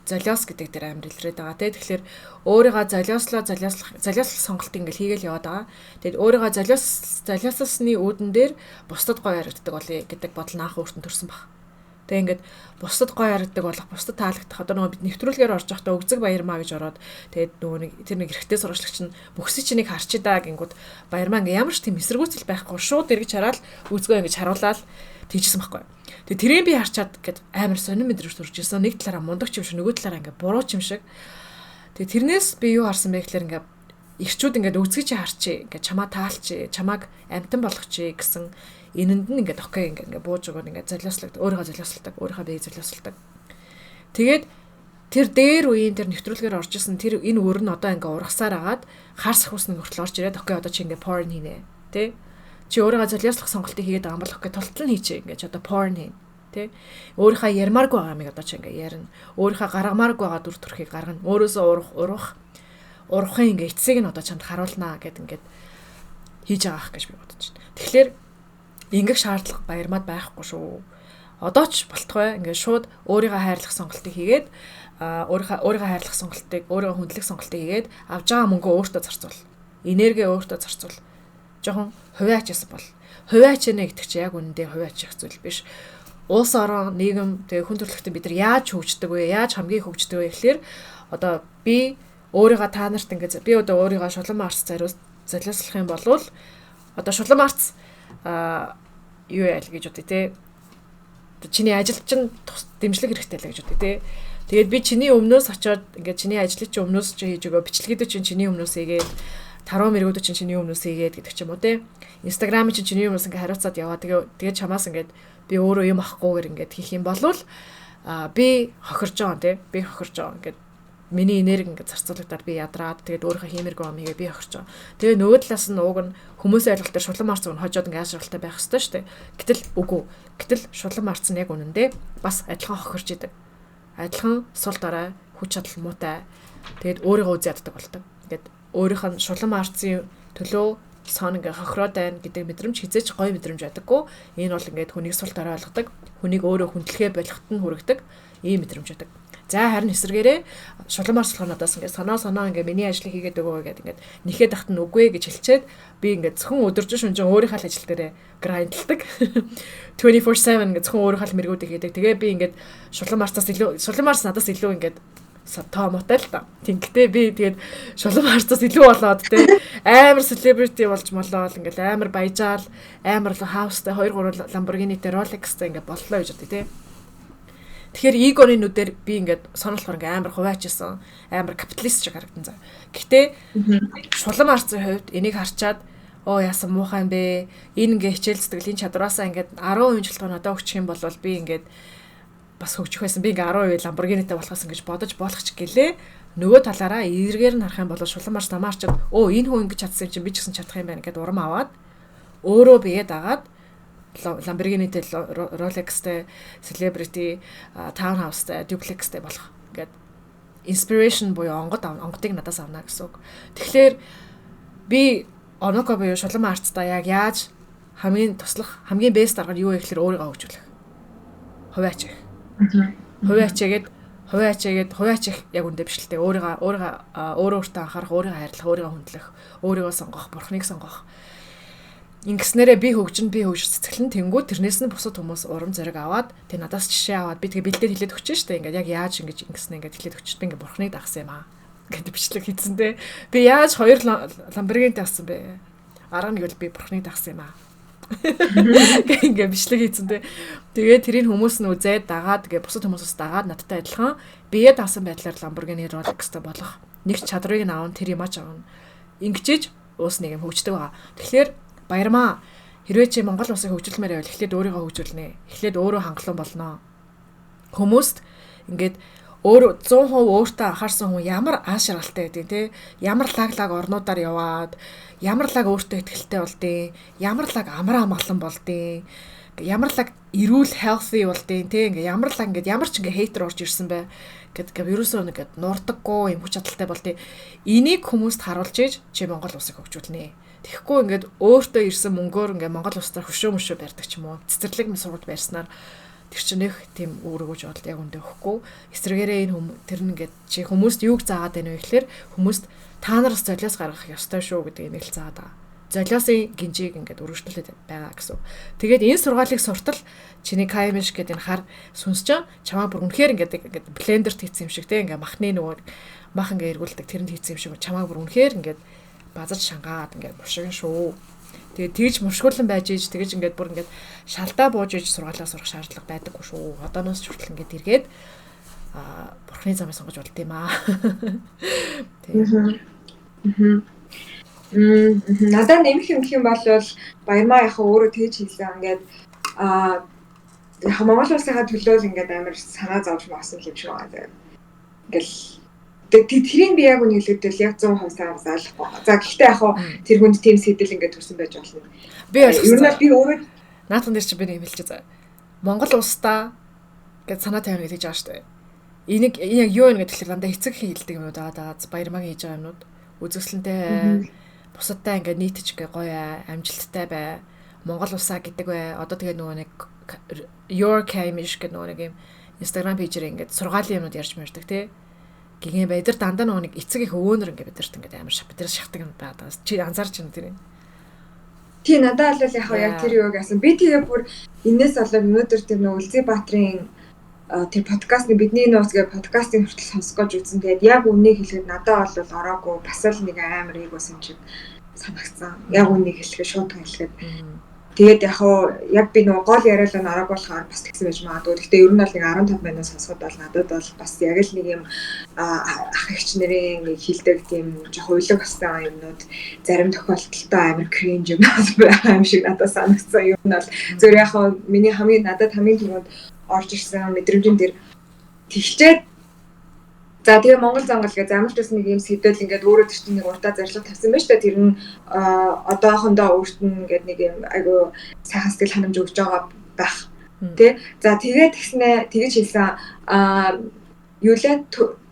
золиос гэдэг дээр амар илрээд байгаа тий. Тэгэхээр өөрийгөө золиослох сонголт ингээл хийгээл яваад байгаа. Тэгэд өөрийгөө золиослосны үүдэн дээр бусдад гоё харагддаг болъё гэдэг бодол наах өөртөө төрсөн баг. Тэгээ ингээд бусдад гоё харагддаг болох, бусдад таалагдах одоо нөгөө бид нэвтрүүлгээр орж явахдаа өгзөг Баярмаа гэж ороод тэгээд нөгөө нэг тэр нэг эрэгтэй сургагчлагч нь бүхсий чинийг харчидаа гингүүд Баярмаа ингээ ямар ч тийм эсэргүүцэл байхгүй шууд эргэж хараад үзгөө ингэж харуулаад тийжсэн байхгүй. Тэгээ тэрийг би харчаад гэд амар сонир мэдрэмж төрж ирсэн. Нэг талаараа мундаг юм шиг, нөгөө талаараа ингээ буруу юм шиг. Тэгээ тэрнээс би юу харсан бэ гэхээр ингээ ирчүүд ингээ үзгий чи харчи, ингээ чамаа таалчи, чамааг амтан болгочих гэсэн энэнд нь ингээ окей ингээ бууж өгөөд ингээ золиослогд өөрийгөө золиослдог, өөрийнхөө биеийг золиослдог. Тэгээд тэр дээр үеийн тэр нэвтрүүлгээр орж исэн тэр энэ өөр нь одоо ингээ ургасаар агаад хар сахиус нь хүртэл орж ирээд окей одоо чи ингээ porn хийнэ, тэ? Чи өөрийгөө золиослох сонголтыг хийгээд байгаа юм болох гэх тултал нь хийчихэ ингээд одоо porn хийн тий өөрийнхөө ярмааргүй байгаа юмыг одоо чи ингээд ярина өөрийнхөө гаргамааргүй байгаа дүр төрхийг гаргана өөрөөсөө урахын ингээд эцсийг нь одоо чамд харуулнаа гэд ингээд хийж байгаа ах гэж би бодож байна. Тэгэхээр ингэх шаардлага Баярмаад байхгүй шүү. Одоо ч болтгой ингээд шууд өөрийгөө хайрлах сонголтыг хийгээд өөрийгөө хайрлах сонголтыг өөрийгөө хүндлэх сонголтыг хийгээд авж байгаа мөнгөө өөртөө зарцуул. Энерги өөртөө зарцуул. Жохон хувиач ясан бол хувиач нэг гэдэг чи яг үнэндээ хувиач их зүйл биш. Улс орон нийгэм тэгээ хүн төрөлхтөн бид нар яаж хөгждөг вэ? Яаж хамгийн хөгждөг вэ гэхэлэр одоо би өөрийгөө та нарт ингээд би одоо өөрийгөө шулан марц золиослох юм бол одоо шулан марц юу яа л гэж үтэй те. Чиний ажил чинь дэмжлэг хэрэгтэй л гэж үтэй те. Тэгээд би чиний өмнөөс очиод ингээд чиний ажлыг чи өмнөөс чи хийж өгөө бичлэгийг чинь чиний өмнөөс хийгээд таруу мэрэгүүд чинь чиний өмнөөс хийгээд гэдэг ч юм уу те. Instagram чинь чиний өмнөөс ингээ хариуцаад яваа. Тэгээд чамаас ингээд би өөрөө юм ахгүй гэр ингээд хийх юм бол би хохирж байгаа те. Би хохирж байгаа ингээд миний энерги ингээд зарцуулагдаад би ядраад тэгээд өөрийнхөө хиймэргүй юм хийгээ би хохирж байгаа. Тэгээ нөгөө талаас нь ууг нь хүмүүсийн ойлголтоор шулан марц нь хожоод ингээд аашралтай байх ёстой шүү дээ. Гэтэл үгүй. Гэтэл шулан марц нь яг үнэндээ бас адилхан хохирж идэг. Адилхан сул дараа хүч чадал муутай. Тэгээд өөрийгөө үгүй яддаг болдог. Ингээд өөрийнх нь шулан марцын төлөө сон ингээ хохироод байна гэдэг мэдрэмж хизээч гоё мэдрэмж байдаггүй. Энэ бол ингээд хүнийг сул дараа ойлгодог. Хүнийг өөрөө хүндлэхээ болгоход нь хүргэдэг ийм мэдрэмж байдаг. За харин эсрэгээрээ шулан марцлахын надаас ингээд санаа ингээд миний ажлыг хийгээд өгөө гэдэг ингээд нэхэд тахт нь үгүй гэж хэлчихэд би ингээд зөвхөн өдөржин шүнжин өөрийнхөө ажил дээрээ грайндалдаг. 24/7 ингээд зөвхөн өөрийнхөө мэргүүдийг хийдэг. Тэгээ би ингээд шулан марц надаас илүү ингээд тоо мотой л та. Тэгтээ би тэгээд шулан марцаас илүү болоод те амар celebrity болж молоод ингээд амар баяжаал амар хаустай 2-3 Lamborghini-тэй Rolex-тэй ингээд боллоо гэж бодъё те. Тэгэхээр эгоны нүдээр би ингээд сонирхолоор ингээд амар хуваачсан амар капиталист шиг харагдан заа. Гэхдээ шулан марцын хувьд энийг харчаад яасан муухай юм бэ? Энэ ингээд хичээл сэтгэлийн чадвараасаа ингээд 10% жилтгоо надад өгчих юм бол би ингээд бас хөгжих байсан. Би ингээ 10% Lamborghini-тэй болохоос ингэж бодож болох ч гэлээ. Нөгөө талаараа эргээр нь харах юм бол шулан марч намаарч энэ хүн ингэж чадсан юм чинь би ч гэсэн чадах юм байна гэдээ урам аваад өөрөө бие дагаад Lamborghini-тэй Rolex-тэй celebrity townhouse-тэй duplex-тэй болох ингээд inspiration буюу онгодыг надаас авна гэсэн үг. Тэгэхээр би Оноко буюу шулан марцтай яг яаж хамгийн туслах хамгийн best арга нь юу вэ гэхээр өөрийгөө хөгжүүлэх. Хуваачих. Хуваачих яг үндэ биш л те өөрөө өөртөө анхаарах, өөрийгөө хайрлах, өөрийгөө хүндлэх, өөрийгөө сонгох, бурхныг сонгох. Ингэснээрээ би хөгжсөн тэнгүү тэрнээс нь бусад хүмүүс урам зориг аваад тэг надаас жишээ аваад би тэгээ бэлдээд хэлээд өгч штэ ингээд яг яаж ингэж ингэснэ ингээд хэлээд өгч би ингээд бурхныг дагсан юм аа гэдэг бичлэг хийсэн те. Би яаж 2 Lamborghini авсан бэ? Арга нэг л би бурхныг дагсан юм аа. Ингээ бичлэг хийцэн тэ. Тэгээд тэрийг хүмүүс нь үзээд дагаад тэгээ бусад хүмүүсээс дагаад надтай адилхан бие даасан байдлаар Lamborghini Rolex-тэй болох нэг чадрыг нь аавн тэр юмач аавн. Ингэжиж уус нэг юм хөгждөг байгаа. Тэгэхээр баярмаа. Хэрвээ чи Монгол улсыг хөгжүүлмээр байвал эхлээд өөрийгөө хөгжүүлнэ. Эхлээд өөрөө хангалуун болноо. Хүмүүст ингээд өөр 100% өөртөө анхаарсан хүн ямар аашралтай байдیں۔ Тэ ямар лаг орнуудаар яваад ямар лаг өөртөө ихтэй болдیں۔ Ямар лаг амар амгалан болдیں۔ Ямар лаг эрүүл healthy болдیں۔ Тэ ингээ ямар лаг ингээд ямар ч ингээ хейтер орж ирсэн бай гэдэг ерөөсөө ингээд нурдаггүй юм хүч чадалтай болдیں۔ Энийг хүмүүст харуулж ийж чи Монгол улсыг хөгжүүлнэ. Тэгэхгүй ингээд өөртөө ирсэн мөнгөөр ингээ Монгол улсаар хөшөө барьдаг ч юм уу. Цэцэрлэг сургууль барьснаар тэр чинь их тийм өөрөөгөө жоод яг үндэ өгөхгүй. Эсрэгээрээ тэр нь ингээд чи хүмүүст юуг заагаад байна вэ гэхээр хүмүүст та нараас золиос гаргах ёстой шүү гэдэг энийг л заагаад байгаа. Золиосын гинжийг ингээд өргөжлүүлээд байгаа гэсэн. Тэгээд энэ сургаалыг суртал чиний Каймиш гэдэг энэ хар сүнс чинь чамаа бүр үнэхээр ингээд блендерт хийсэн юм шиг те ингээд махны нөгөө мах ингээд эргүүлдэг тэрэнд хийсэн юм шиг чамаа бүр үнэхээр ингээд базаж шангаад ингээд мушгин шүү. Тэгээд тэгж мушгуулан байж ийж тэгж ингээд бүр ингээд шалдаа бууж ийж сургаалаа сурах шаардлага байдаггүй шүү. Одооноос ч хүртэл ингээд эргээд бурхны замыг сонгож болд юм аа. Надад нэмэх юм гэх юм бол баярмаа яхаа өөрөө тэгж хэлсэн. Ингээд яг Монгол улсынхаа төлөө ингээд амар санаа зовж маасан юм шиг байна. Ингээл тэрийг би яг үнийг хэлэхдээ яг 100% заалахгүй. За гэхдээ яг тэр хүнд тийм сэтэл ингээд төрсэн байж болно. Би ер нь би өөрөө наатан дээр чи би нэг хэлчихэ заа. Монгол улстай гэж санаа тавина гэж хэлж байгаа шүү дээ. Энийг яг юу вэ гэхээр дандаа эцэг хийлдэг юмнууд байгаа. Баярмагийн хийж байгаа юмнууд үзэсгэлэнтэй бусадтай ингээд нийтж ингээ гоё амжилттай бай. Монгол улсаа гэдэг бай. Одоо тэгээ нөгөө нэг your Kamish гэдэг нөгөө нэг юм Instagram пэйжээр ингээд сургаалын юмнууд ярьж мэрдэг тий. Гинэ баядар дандаа нөгөө нэг эцэг их өвөнөр ингээ бидэрт ингээ амар бидэрс шахдаг юм байна. Чи анзаарч байна тэр юм. Тий надад бол яг тэр юуг яасан. Би тэгээ бүр энэс болоод өнөөдөр тэр нөгөө Үлзий Баатрын тэр подкастны бидний нууц гэх подкастын хүртэл сонсгож үзсэн. Тэгээд яг үнийг хэлэхэд надад бол ороогүй бас л нэг амар ийг байсан шиг санагцсан. Яг үнийг хэлэхэд шууд хэлэхэд. Тэгээд яг би нөгөө гол яриалаа нараг болохоор бас тэгсэн байж магадгүй. Гэхдээ ер нь бол нэг 15 минут сонсоход бол надад бол бас яг л нэг юм ах эгч нарын нэг хилдэг тийм жоох уйлаг бастай юмнууд зарим тохиолдолтой амар кринж юм байгаа юм шиг надад санагцсан. Ер нь бол зөв яг миний надад хамгийн түрүүнд орж ирсэн мэдрэмжийн дээр тэгчээд за тэгээ Монгол зангал гэж амжилтсан нэг юм сэдэл ингээд өөрөө тэр чинь нэг уртаа зарилга тавьсан байна шүү дээ. Тэр нь одоохондоо өөрт нь ингээд нэг юм айгу сайхан сэтгэл ханамж өгж байгаа байх. Тэ? За тэгээд тэгж хэлсэн юулаа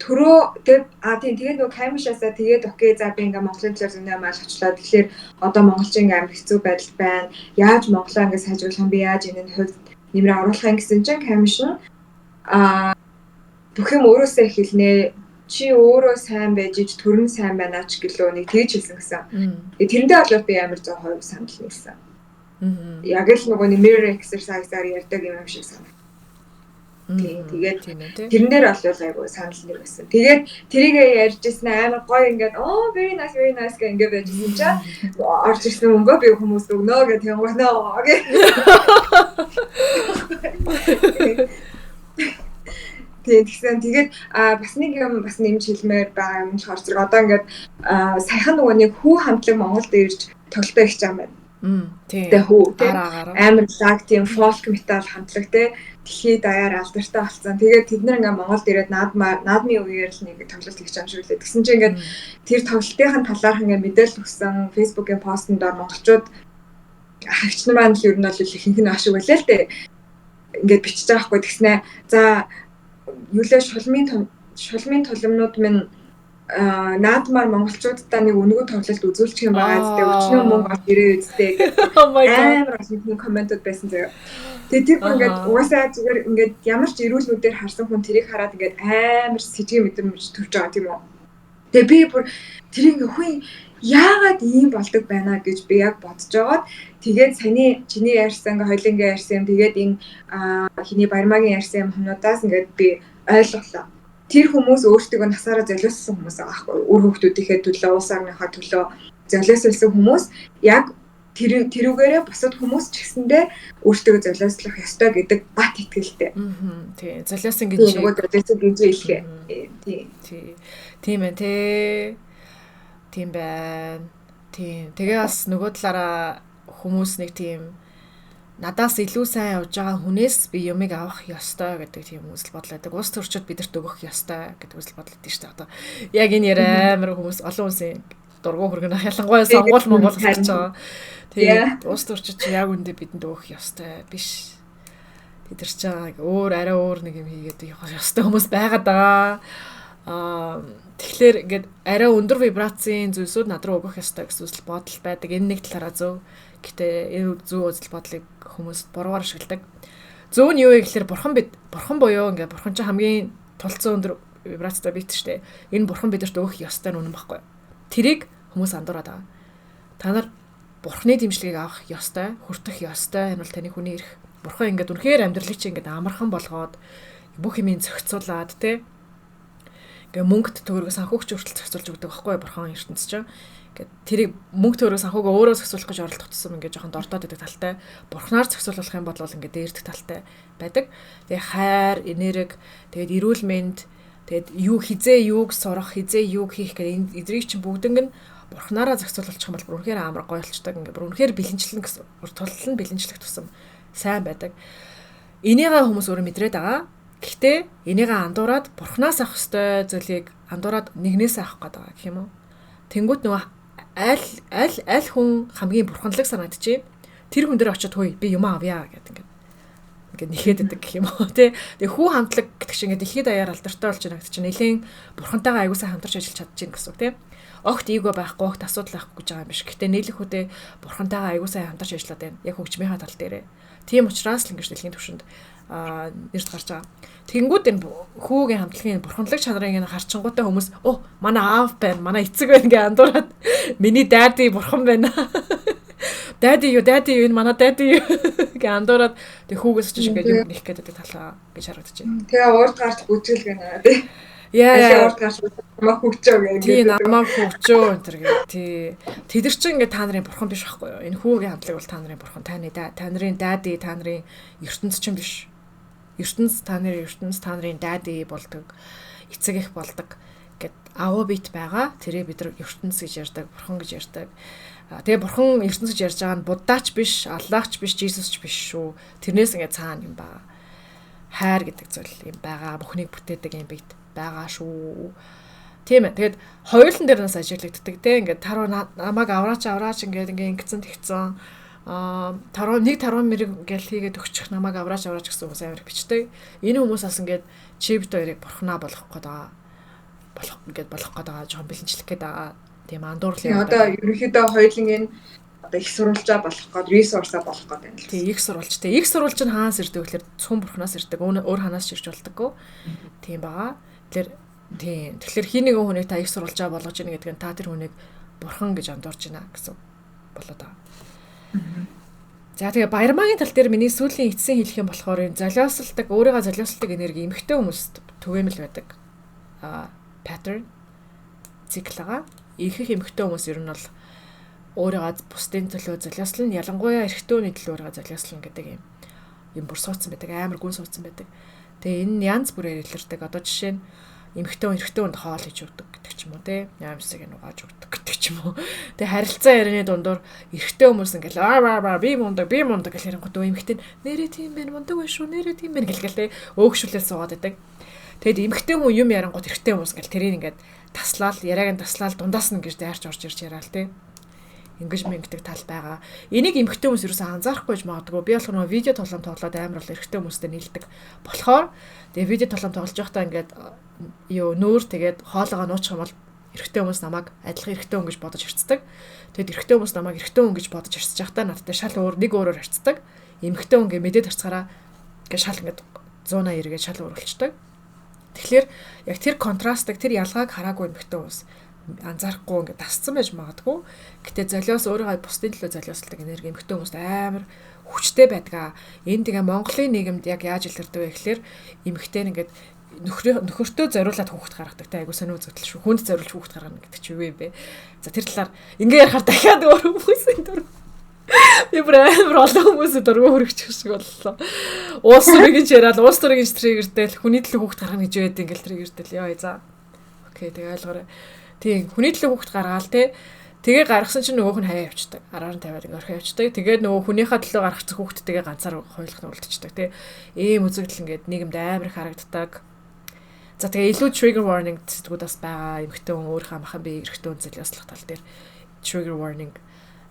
төрөө тэгээд нөгөө Камишаасаа тэгээд окей за би ингээ Монголын төлөө зөндөө маал очлоо. Тэгэхээр одоо монголчин амар хэцүү байдал байна. Яаж Монголоо ингээ сайжруулах юм бэ? Яаж энэ нь хувьд нэмрээ оруулах юм гэсэн чинь Камиш нь бүх юм өөрөөсөө хэлнэ. Чи өөрөө сайн байж ич төрн сайн байна ч гэлөө нэг тэгж хэлсэн гэсэн. Тэрэндээ бол би амар 100% санал нийлсэн. Яг л нөгөө mirror exercise-аар ярьдаг юм шиг санагдав. Тэгээд тэрэн дээр бол айгүй санал нийлсэн. Тэгээд тэрийг ярьжсэн амар гоё ингээд very nice гэх ингээд байжсэн чинь орж ирсэн өнгөө би хүмүүс өгнө гэх юм байна гэх. Тэгээд бас нэг юм бас нэмж хэлмээр байгаа юм болохоор зэрэг одоо ингээд саяхан нөгөө нэг хүү хамтлаг Монголд ирж тоглолтоо их юм байна. Тэгээ хүү амар лаг тийм folk metal хамтлаг те дэлхийд даяар алдартай болсон. Тэгээд тэд нэр ингээд Монголд ирээд наадмын үеэр л нэг тоглолт хийж байгаа шүү лээ. Тэгсэн чинь ингээд тэр тоглолтын талаарх ингээд мэдээлэл өгсөн Facebook-ийн постн доор монголчууд хавч нар маань л ер нь бол ихэнх нь ашиг байлаа л дээ. Ингээд бичиж байгаа хгүй тэгснэ. За юулээ шулмын тулмнууд минь наадмаар монголчуудаа нэг өнгөө тоглолт үзүүлчих юм байгаа зү өчнөө мөнгө авч ирээ үсттэй гэдэг амар олон комментууд байсан заяа. Тэгээд тэр ингээд угаасаа зүгээр ингээд ямар ч эрүүлнүүдээр харсан хүн тэрийг хараад ингээд амар сэжиг мэдрэмж төрж байгаа тийм үү. Тэгээд би бүр тэрийг ингээд хүн яагаад ийм болдог байна гэж би яг бодож байгаад тэгээд чиний ярьсан ингээд хоёлынгийн ярьсан юм тэгээд энэ хиний Баярмаагийн ярьсан юмнуудаас ингээд би ойлголоо. Тэр хүмүүс өөртөө насаараа золиосон хүмүүс байгаа байхгүй үр хүүхдүүдийнхээ төлөө улс орныхоо төлөө золиослсон хүмүүс яг тэрүүгээрээ бусад хүмүүс ч гэсэндээ өөртөө золиослох ёстой гэдэг бат итгэлтэй. Тий. Золиосон гэж нөгөө золиосон гэж хэлхээ. Тийм ээ тий. Тийм байна. Тийм. Тэгээ бас нөгөө талаараа хүмүүс нэг тийм надаас илүү сайн явж байгаа хүнээс би юмыг авах ёстой гэдэг тийм үзэл бодлоодаг. Улс төрчид бидэрт өгөх ёстой гэдэг үзэл бодлоод тийм шүү дээ. Одоо яг энэ яриа амар хүмүүс олон улсын дургуун хөргөн ялангуяа сонгуул Монгол гэж байгаа. Тэгээд улс төрчид чи яг үндэ бидэнд өгөх ёстой биш. Бид нар ч арай өөр нэг юм хийгээд явах ёстой хүмүүс байгаад байгаа. Тэгэхээр ингээд арай өндөр вибрацийн зүйлсүүд над руу өгөх ёстой гэсэн үзэл бодол байдаг. Энэ нэг талаараа зөв. Гэтэ энэ зөв үзэл бодлыг хүмүүс буруугаар ашигладаг. Зөв нь юу вэ гэхээр бурхан буюу ингээд бурхан чинь хамгийн тулцсан өндөр вибрацтай бит штэ. Энэ бурхан бидэрт өгөх ёстой нь үнэн байхгүй. Тэрийг хүмүүс андуураад байгаа. Та нар бурханы дэмжлэгийг авах ёстой, хүртэх ёстой. Энэ бол таны хүний эрх. Бурхан ингээд үнэхээр амьдралыг чинь ингээд амархан болгоод бүх юмыг зохицуулаад те. Ингээд мөнгөд төгрөгөө санхүүгч хүртэл зохицуулж өгдөг байхгүй бурхан ертөнц чинь. Тэрийг мөнгө төгрөг санхугаа өөрөө зохицуулах гэж оролдох тусам ингээд жоохон дордоод байдаг талтай. Бурхнаар зохицуулах юм бол ингээд дээрдэх талтай байдаг. Тэгээ хайр, энерги, тэгээд эрүүл мэнд, тэгээд юу хизээ юуг сурах, хизээ юуг хийх гэх эдрийг чинь бүгднийг нь бурхнаараа зохицуулчих юм бол үнэхээр амар гоё болчдаг. Ингээд үнэхээр бэлэнчлэн гэсэн тултал нь бэлэнчлэх тусам сайн байдаг. Энийгээ хүмүүс өөрөө мэдрээд байгаа. Гэхдээ энийгээ андуураад бурхнаас авах ёстой зүйлийг андуураад нэгнээс авах гэдэг байгаа гэх юм уу? Тэнгүүт нөгөө аль хүн хамгийн бурханлаг санагдчихэв. Тэр хүн дээр очиод хөөе би юм авъя гэдэг ингээд нэхэд идэг гэх юм уу тий. Тэгээ хүү хамтлаг гэдэг чинь ингээд дэлхийд даяар алдартай болж байна гэдэг чинь нэлийн бурхантайгаа аягуусаа хамтарч ажиллаж чадчихна гэсэн үг тий. Огт ийгөө байхгүй, огт асуудал байхгүй гэж байгаа юм биш. Гэтэ нийлэхүүдээ бурхантайгаа аягуусаа хамтарч ажиллаад байна. Яг хөгжмийнхаа тал дээрээ. Тийм учраас л ингээд дэлхийн түвшинд нэрд гарч байгаа. Тэнгүүд энэ хүүгийн хамтлагийн бурханлаг чанарыг харчингуудаа хүмүүс манай аав байна, манай эцэг байна гэж андуураад миний дайди бурхан байна. Дайди юу энэ манай дайди гэж андуураад тэг хүүгээс ч ингээд юм нэх гэдэг талаа гэж харагдаж байна. Тэгээ уурд гарч бүжгэл гэнэ тий. Яа уурд гарч намайг хөгчөө гэх. Тий намайг хөгчөө энэ төр гэх. Тий. Тэд нар чинь ингээд та нарын бурхан биш байхгүй юу? Энэ хүүгийн хамтлаг бол та нарын бурхан, та нарын дайди, та нарын ертөнц чинь биш. ертөнц та нарын дайди болдог, эцэг их болдог гэд агуу бит байгаа. Тэрээ бид нар ертөнц гэж ярьдаг, бурхан гэж ярьдаг. Тэгээ бурхан ертөнц гэж ярьж байгаа нь буддаач биш, аллахч биш, Жисусч биш шүү. Тэрнээс ингээд цаана юм байгаа. Хайр гэдэг зүйл юм байгаа. Бүхнийг бүтээдэг юм бит байгаа шүү. Тийм ээ. Тэгээд хоёулын дээр нас ажиглагддаг те. Ингээд таруу намайг авраач ингээд ингэсэн тэгцэн. Таруу мэрэг гэл хийгээд өгчих намайг авраач гэсэн хүмүүс амар бичдэг. Энэ хүмүүс бас ингээд чипт хоёрыг бурхнаа болгох гээд байгаа. Жоохон бэлэнчлэх гээд байгаа. Тийм андуурлын. Одоо ерөнхийдөө хоёулын энэ одоо их сурвалжаа болох гээд ресурсаа болох гээд байна л. Тэг их сурвалж. Тэг их сурвалж нь хаанаас ирдэг гэхээр цум бурхнаас ирдэг. Өөр ханаас ирж болдоггүй. Тийм баа. Тэгэхээр хий нэгэн хүнийг та их сурвалжаа болгож ийн гэдэг нь та тэр хүнийг бурхан гэж андуурж байна гэсэн болоод байгаа. За тэгээ баярмаагийн тал дээр миний сүүлийн эцсийн хэлэх юм болохоор энэ золиослдог өөрийгөө золиослдог энерги эмхтэй хүмүүст түгээмэл байдаг. Pattern циклага ихэнх эмхтэй хүмүүс ер нь бол өөрийгөө бусдын төлөө золиослно, ялангуяа эрэгтэй хүний төлөө өөрийгөө золиослно гэдэг юм бүр суудсан байдаг, амар гүн суудсан байдаг. Тэгээ энэ янз бүрээр илэрдэг. Одоо жишээ нь эмхтэй хүнд хоол хийж өгдөг гэдэг ч юм уу те. Яамсыг нугааж өгдөг гэдэг ч юм уу. Тэгээ харилцаа ярианы дундуур эрэгтэй хүмүүс ингээл би мундаг гэж ярингууд эмхтэй нэрээ тийм байна, мундаг байна шүү, нэрээ тийм байна гэлгээл те. Өөгшүүлээд суугаад байдаг. Тэгэд эмхтэй хүн юм ярингууд эрэгтэй хүмүүс ингээл тэрийг ингээд таслаад яриаг нь таслаад дундаас нь гэж дайрч орж ирж яриа л те. Ингэж мэнгдэг тал байгаа. Энийг эмхтэй хүмүүс юусэн анзаарахгүй ч магадгүй. Би болохоор нөгөө видео тоглоом тоглоод амар бол эрэгтэй хүмүүстэй нийлдэг. Болохоор тэгээ видео тоглоом тоглож байхдаа ингээд нүүр тэгээд хоолойгоо нуучих юм бол эрэгтэй хүмүүс намайг адилхан эрэгтэй хүн гэж бодож харцдаг. Тэгэд эрэгтэй хүмүүс намайг эрэгтэй хүн гэж бодож харцж байхдаа надтай шал өөрөөр харцдаг. Эмхтэй хүн гэ мэдээд харцгаараа ингээд шал ингээд 180 эргээд шал өөрөлдчихдөг. Тэгэхээр яг тэр контрастыг тэр ялгааг хараагүй эмхтэй хүмүүс анзаарахгүй ингээд тасцсан байж магадгүй. Гэтэ золиос өөрийгөө бусдын төлөө золиослдог энерги эмхтэй хүмүүст амар хүчтэй байдаг. Энэ тэгээ Монголын нийгэмд яг яаж илэрдэг вэ гэхээр эмхтэй ингээд нөхөртөө зориулаад хүүхэд гаргадаг те айгу сонио үзэгдэл шүү. Хүнд зориулж хүүхэд гаргана гэдэг чи юу юм бэ? За тэр талаар ингээ ярахаар дахиад өөр хүмүүсийн дөрөв. Би бүр амар олон хүмүүсийн дөрөв хөрөгчих шиг боллоо. Уус төрийг гэж яриад уус төрийг гэж триггердэл хүний төлөө хүүхэд гаргана гэж байд ингээл триггердэл яа за. Окей тэгээ ойлгоорой. Тийм хүний төлөө хүүхэд гаргаал те. Тэгээ гаргасан чинь нөгөөх нь хаяа явчихдаг. Араар нь тавиад ингээ орхио явчихдаг. Тэгээд нөгөө хүнийхээ төлөө гаргацсан хүүхдтэйгээ ганцаар хойлох нь үлдчихдэг те. Ийм үзэгдэл ингээд нийгэмд амар харагддаг. За тэгээ илүү trigger warning зэдгүүд бас байгаа. Эмхтэй хүн өөрийнхөө махан бие эрэгтэй хүн золиослох тал дээр trigger warning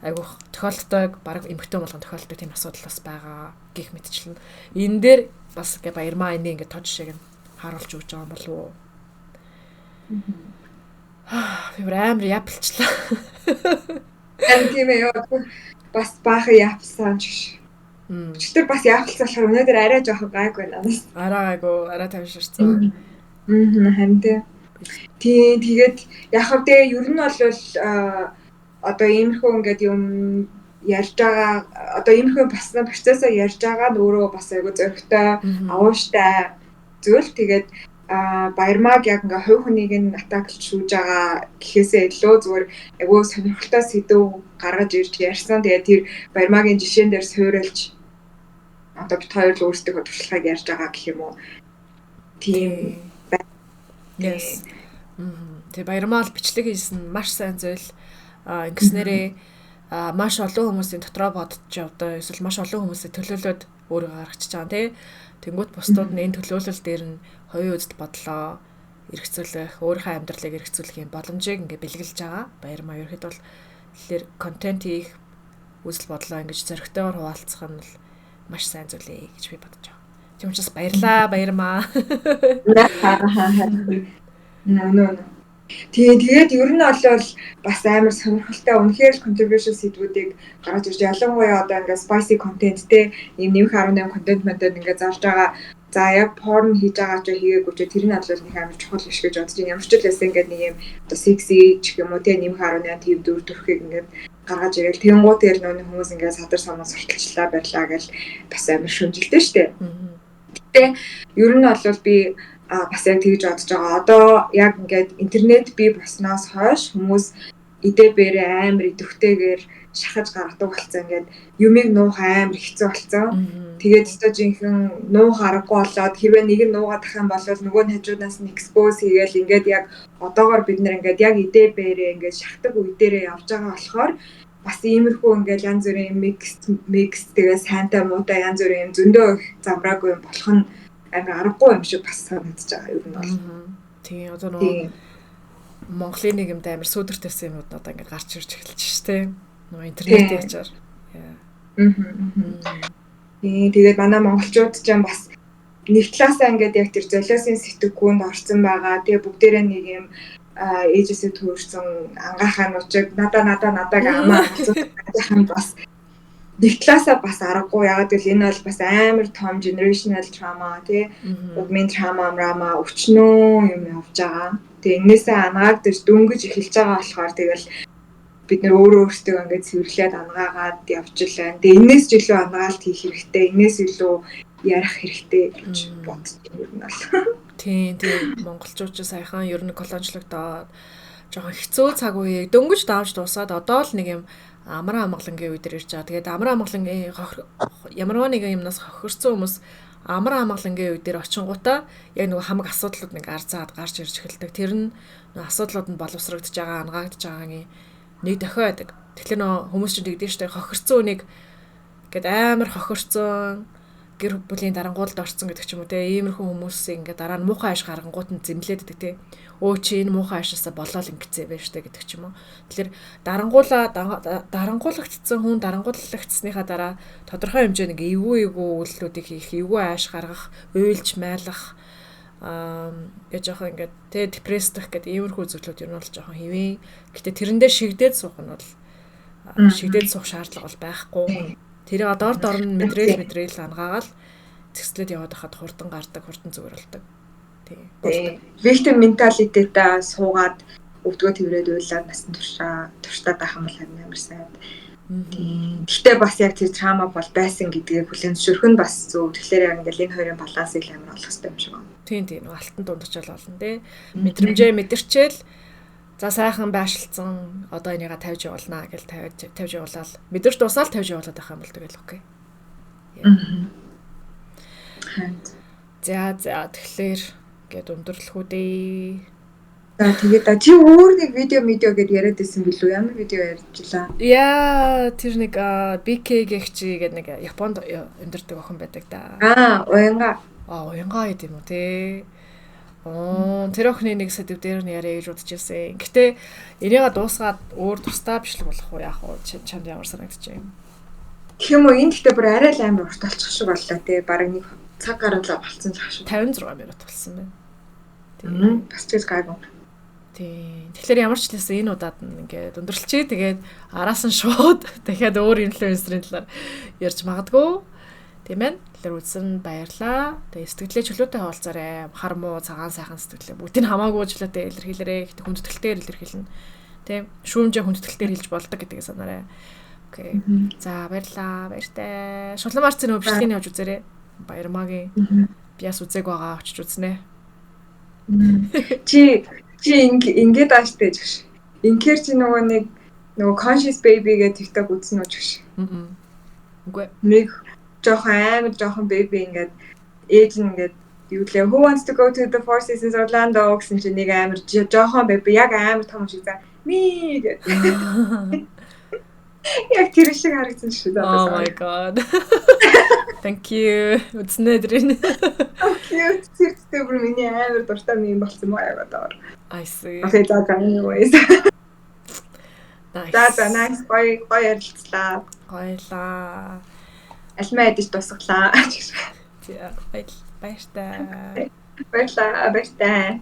айгүйх тохиолддог. Бараг эмхтэй болгон тохиолддог тийм асуудал бас байгаа. Гэх мэтчлэн энэ дээр бас ингээ баярмаа энийг ингээ тод шиг нь харуулж өгч байгаа юм болов уу? Би амар япалчлаа. Тийм ээ бас баахан япсан ч. Өчтөр бас япалцсан болохоор өнөөдөр арай жоохон гайгүй надаас. Арай тавьширсан. Харин тийм тэгээд яг хав тэгээ ер нь бол одоо иймэрхүү ингээд юм ярьж байгаа одоо иймэрхүү бас процессоо ярьж байгаа нь өөрөө бас айгу зөрөгтэй авууштай зүйл. Тэгээд баярмаг яг ингээ хувь хүнийг нь атаклж шүүж байгаа гэхээсээ илүү зүгээр айгу сонирхолтой сэдв гаргаж ирж ярьсан. Тэгээд тэр баярмагийн жишээн дээр суурилж одоо бит хоёр л өөрсдөө туршлагыг ярьж байгаа гэх юм уу. Тийм. Yes. Тэг баярмал бичлэг хийсэн маш сайн зүйл. Ингэснээрээ маш олон хүмүүсийн дотроо бодож явдаа эсвэл маш олон хүмүүсийн төлөөлөд өөрийгөө гаргачихж байгаа тий. Тэнгүүт бусдууд нь энэ төлөөлөл дээр нь хоёрын үзэл бодлоо эргэцүүлэх, өөрийнхөө амьдралыг эргэцүүлэх юм боломжийг ингээ бэлгэлж байгаа. Баярмаа ерөөд бол тэгэхээр контент хийх үзэл бодлоо ингэж зөрөгтэйгээр хуваалцах нь бол маш сайн зүйлээ гэж би бодож байгаа. Тийм учраас баярлаа баярмаа. Тэгээд ер нь бол бас амар сонирхолтой үнэхээр controversial сэдвүүдийг гаргаж ирж ялангуяа одоо ингээ spicy content те ийм нэмэх 18 контент мэдээд ингээ зарж байгаа. За яг porn хийж байгаа ч хийгээгүй ч тэр нь бол нэг амар чухал биш гэж бодож байна. Ямар ч л байсан ингээ нэг юм одоо sexy ч юм уу те нэмэх 18 тийм дүр төрхийг ингээ гаргаж ирээл тэнгуут дээр нөө хүмүүс ингээ садар самнаас сурталчлаа барьлаа гэж бас амар шүмжилдэ штэ. Гэтэ ер нь бол би бас яг тэгж бодож байгаа. Одоо яг ингээд интернет бий болсноос хойш хүмүүс идэ бэрээ амар идэвхтэйгээр шахаж гаргадаг болсон. Ингээд юмыг нуух амар хэцүү болсон. Тэгээд өстө жинхэнэ нуух аргагүй болоод хэрвээ нэг нь нуугаад ах юм бол нөгөө нь хажуунаас нь экспоз хийгээл ингээд яг одоогоор бид нэр ингээд яг идэ бэрээ ингээд шахдаг үе дээрээ явж байгаа болохоор бас иймэрхүү ингээд янз бүрийн микс тэгээ сайнтай муутай янз бүрийн зөндөө их завраагүй юм болох нь амар аргагүй юм шиг бас санагдаж байгаа юм бол. Тийм одоо нөгөө Монголын нийгэмд амар сүүдэртэйсэн юмуд одоо ингээд гарч ирж эхэлж штэ. Нөгөө интернетийн ачаар. Тэгээд манай монголчууд ч юм бас нэг талаасаа ингээд яг тэр золиосын сэтгүүнд орсон байгаа. Тэгээ бүгдээрээ нэг юм ээжээсээ төрсэн ангахаа нуучиг надаа гамаа асуусан бас нэг талаасаа бас аргагүй. Ягаад гэвэл энэ бол бас амар том generational trauma тий. Min trauma өчнөө юм явж байгаа. Тэгээ энээсээ ангааг дээр дөнгөж эхэлж байгаа болохоор тэгэл бид нэр өөрөөсөө ингээд цэвэрлээд ангаагаад явж лээ. Тэгээ энээс ч илүү ангаалт хийх хэрэгтэй. Энээс илүү ярих хэрэгтэй гэж бодсон юм бол. Тийм монголчууд ч саяхан ер нь колоничлогдоод жоохон хэцүү цаг үеийг дөнгөж давж дуусаад одоо л нэг юм амраа амгалангийн үе дээр ирж байгаа. Тэгээд амраа амгалангийн ямарваа нэгэн юмнаас хохирсон хүмүүс амраа амгалангийн үе дээр очингуудаа яг нэг хамаг асуудлууд нэг арзаад гарч ирж эхэлдэг. Тэр нь асуудлууд нь боловсрогдож байгаа, ангаагдж байгаагийн нэг дохио байдаг. Тэгэхээр нөө хүмүүс чинь тэгдэж штэ хохирсон үнийг гээд амар хохирсон гэр бүлийн дарангуулд орсон гэдэг ч юм уу те иймэрхүү хүмүүс ингээд дараа нь муухай аш гаргангууд нь зэмлээд байдаг те өө чи энэ муухай ашаасаа болоод ингэцээ байж штэ гэдэг ч юм уу. Тэгэхээр дарангуулагдсан хүн дарангуулагдсныхаа дараа тодорхой хэмжээний нэг эвгүй үйлдэлүүдийг хийх, эвгүй аш гаргах, уйлж майлах гэж жоохон ингээд те депрессдэх гэдэг иймэрхүү зүйлүүд ер нь бол жоохон хэвээ. Гэтэ тэрэндээ шигдээд суух нь бол шигдээд суух шаардлага бол байхгүй. Тэр одоо орн мэдрээл ангаагаал зэгслээд яваад хахад хурдан гардаг, хурдан зүгээр болдог. Тийм. Victim mentality-тэй суугаад өвдгөө тэрврээд уйлаад насан туршдаа байх юм бол амар сайн. Тийм. Гэхдээ бас яг тэр trauma бол байсан гэдгийг хүлээн зөвшөөрөх нь бас зөв. Тэгэхээр яг ингээл энэ хоёрын балансыг амар олох хэрэгтэй юм шиг байна. Тийм. Алтан дундчаал болно те. Мэдрэмжээ мэдэрчээл за сайхан байшилцсан одоо энийга тавьж явуулнаа гэж тавьж явуулаад мэдэрч дуусаад тавьж явуулаад байх юм бол тэгэл окей. За тэгэхээр гээд өндөрлөх үдээ. За тэгээд чи өөр нэг видео гэдээ яриад байсан билүү? Ямар видео ярьжлаа? Яа, тэр нэг BK гэгчи гэдэг нэг Японд өндөрдөг охин байдаг да. Уянга. Уянга гэдэг юм уу те. Тэр охины нэг сэдв дээр нь яриа гэж бодож ирсэн. Гэтэ энийгээ дуусгаад өөр тусдаа бичлэг болох уу яах вэ? Чамд ямар санагдчих юм? Гэх юм уу энэ гэхдээ бүр арай л амар урт болчих шиг боллоо те. Бараг нэг цаг гаргалаа болцсон ч ах шиг. 56 минут болсон байна. Тийм. Бас ч гайгүй. Тийм. Тэгэхээр ямар ч хэлсэн энэ удаад нь ингээд өндөрлчээ. Тэгээд араас нь шууд дахиад өөр инфлюенсерийн талаар ярьж магадгүй. Тийм ээ. Тэгэхээр үзсэн баярлаа. Тэгээ сэтгэлээ чөлөөтэй хавaalцаарай. Хар муу цагаан сайхан сэтгэлээ бүгдийг хамаагүй чөлөөтэй илэрхийлээрэй. Гэтэ хүндэтгэлээр илэрхийлнэ. Тийм. Шүүмжээ хүндэтгэлээр хэлж болдог гэдгийг санаарай. Окей. За баярлаа. Баяртай. Шулан марцын өвчлөгийг явж үзээрэй. Баярмаагийн. Биас үзег байгаа очиж үзнэ. Чи ингээд ааштай гэж. Инхээр чи нөгөө conscious baby гэдэг TikTok үзсэн үү гэж. Үгүй. Нэг жоохон baby ингээд ээж нь ингээд юу лээ who wants to go to the Four Seasons Orlando гэсэн чи нэг амар жоохон baby яг амар том шиг за ми гэдэг. Яг тэр шиг харагдсан шүү дээ. Oh my god. Thank you. Үзнэ дэрэн. Okay, тэр бүр миний амар дуртай юм болсон маа яг одоо. I see. Okay, that's anyways. Nice. За nice гоё ярилцлаа. Гоёлаа. Альмаа идэж тусглаа. Баяртай. Баярлалаа.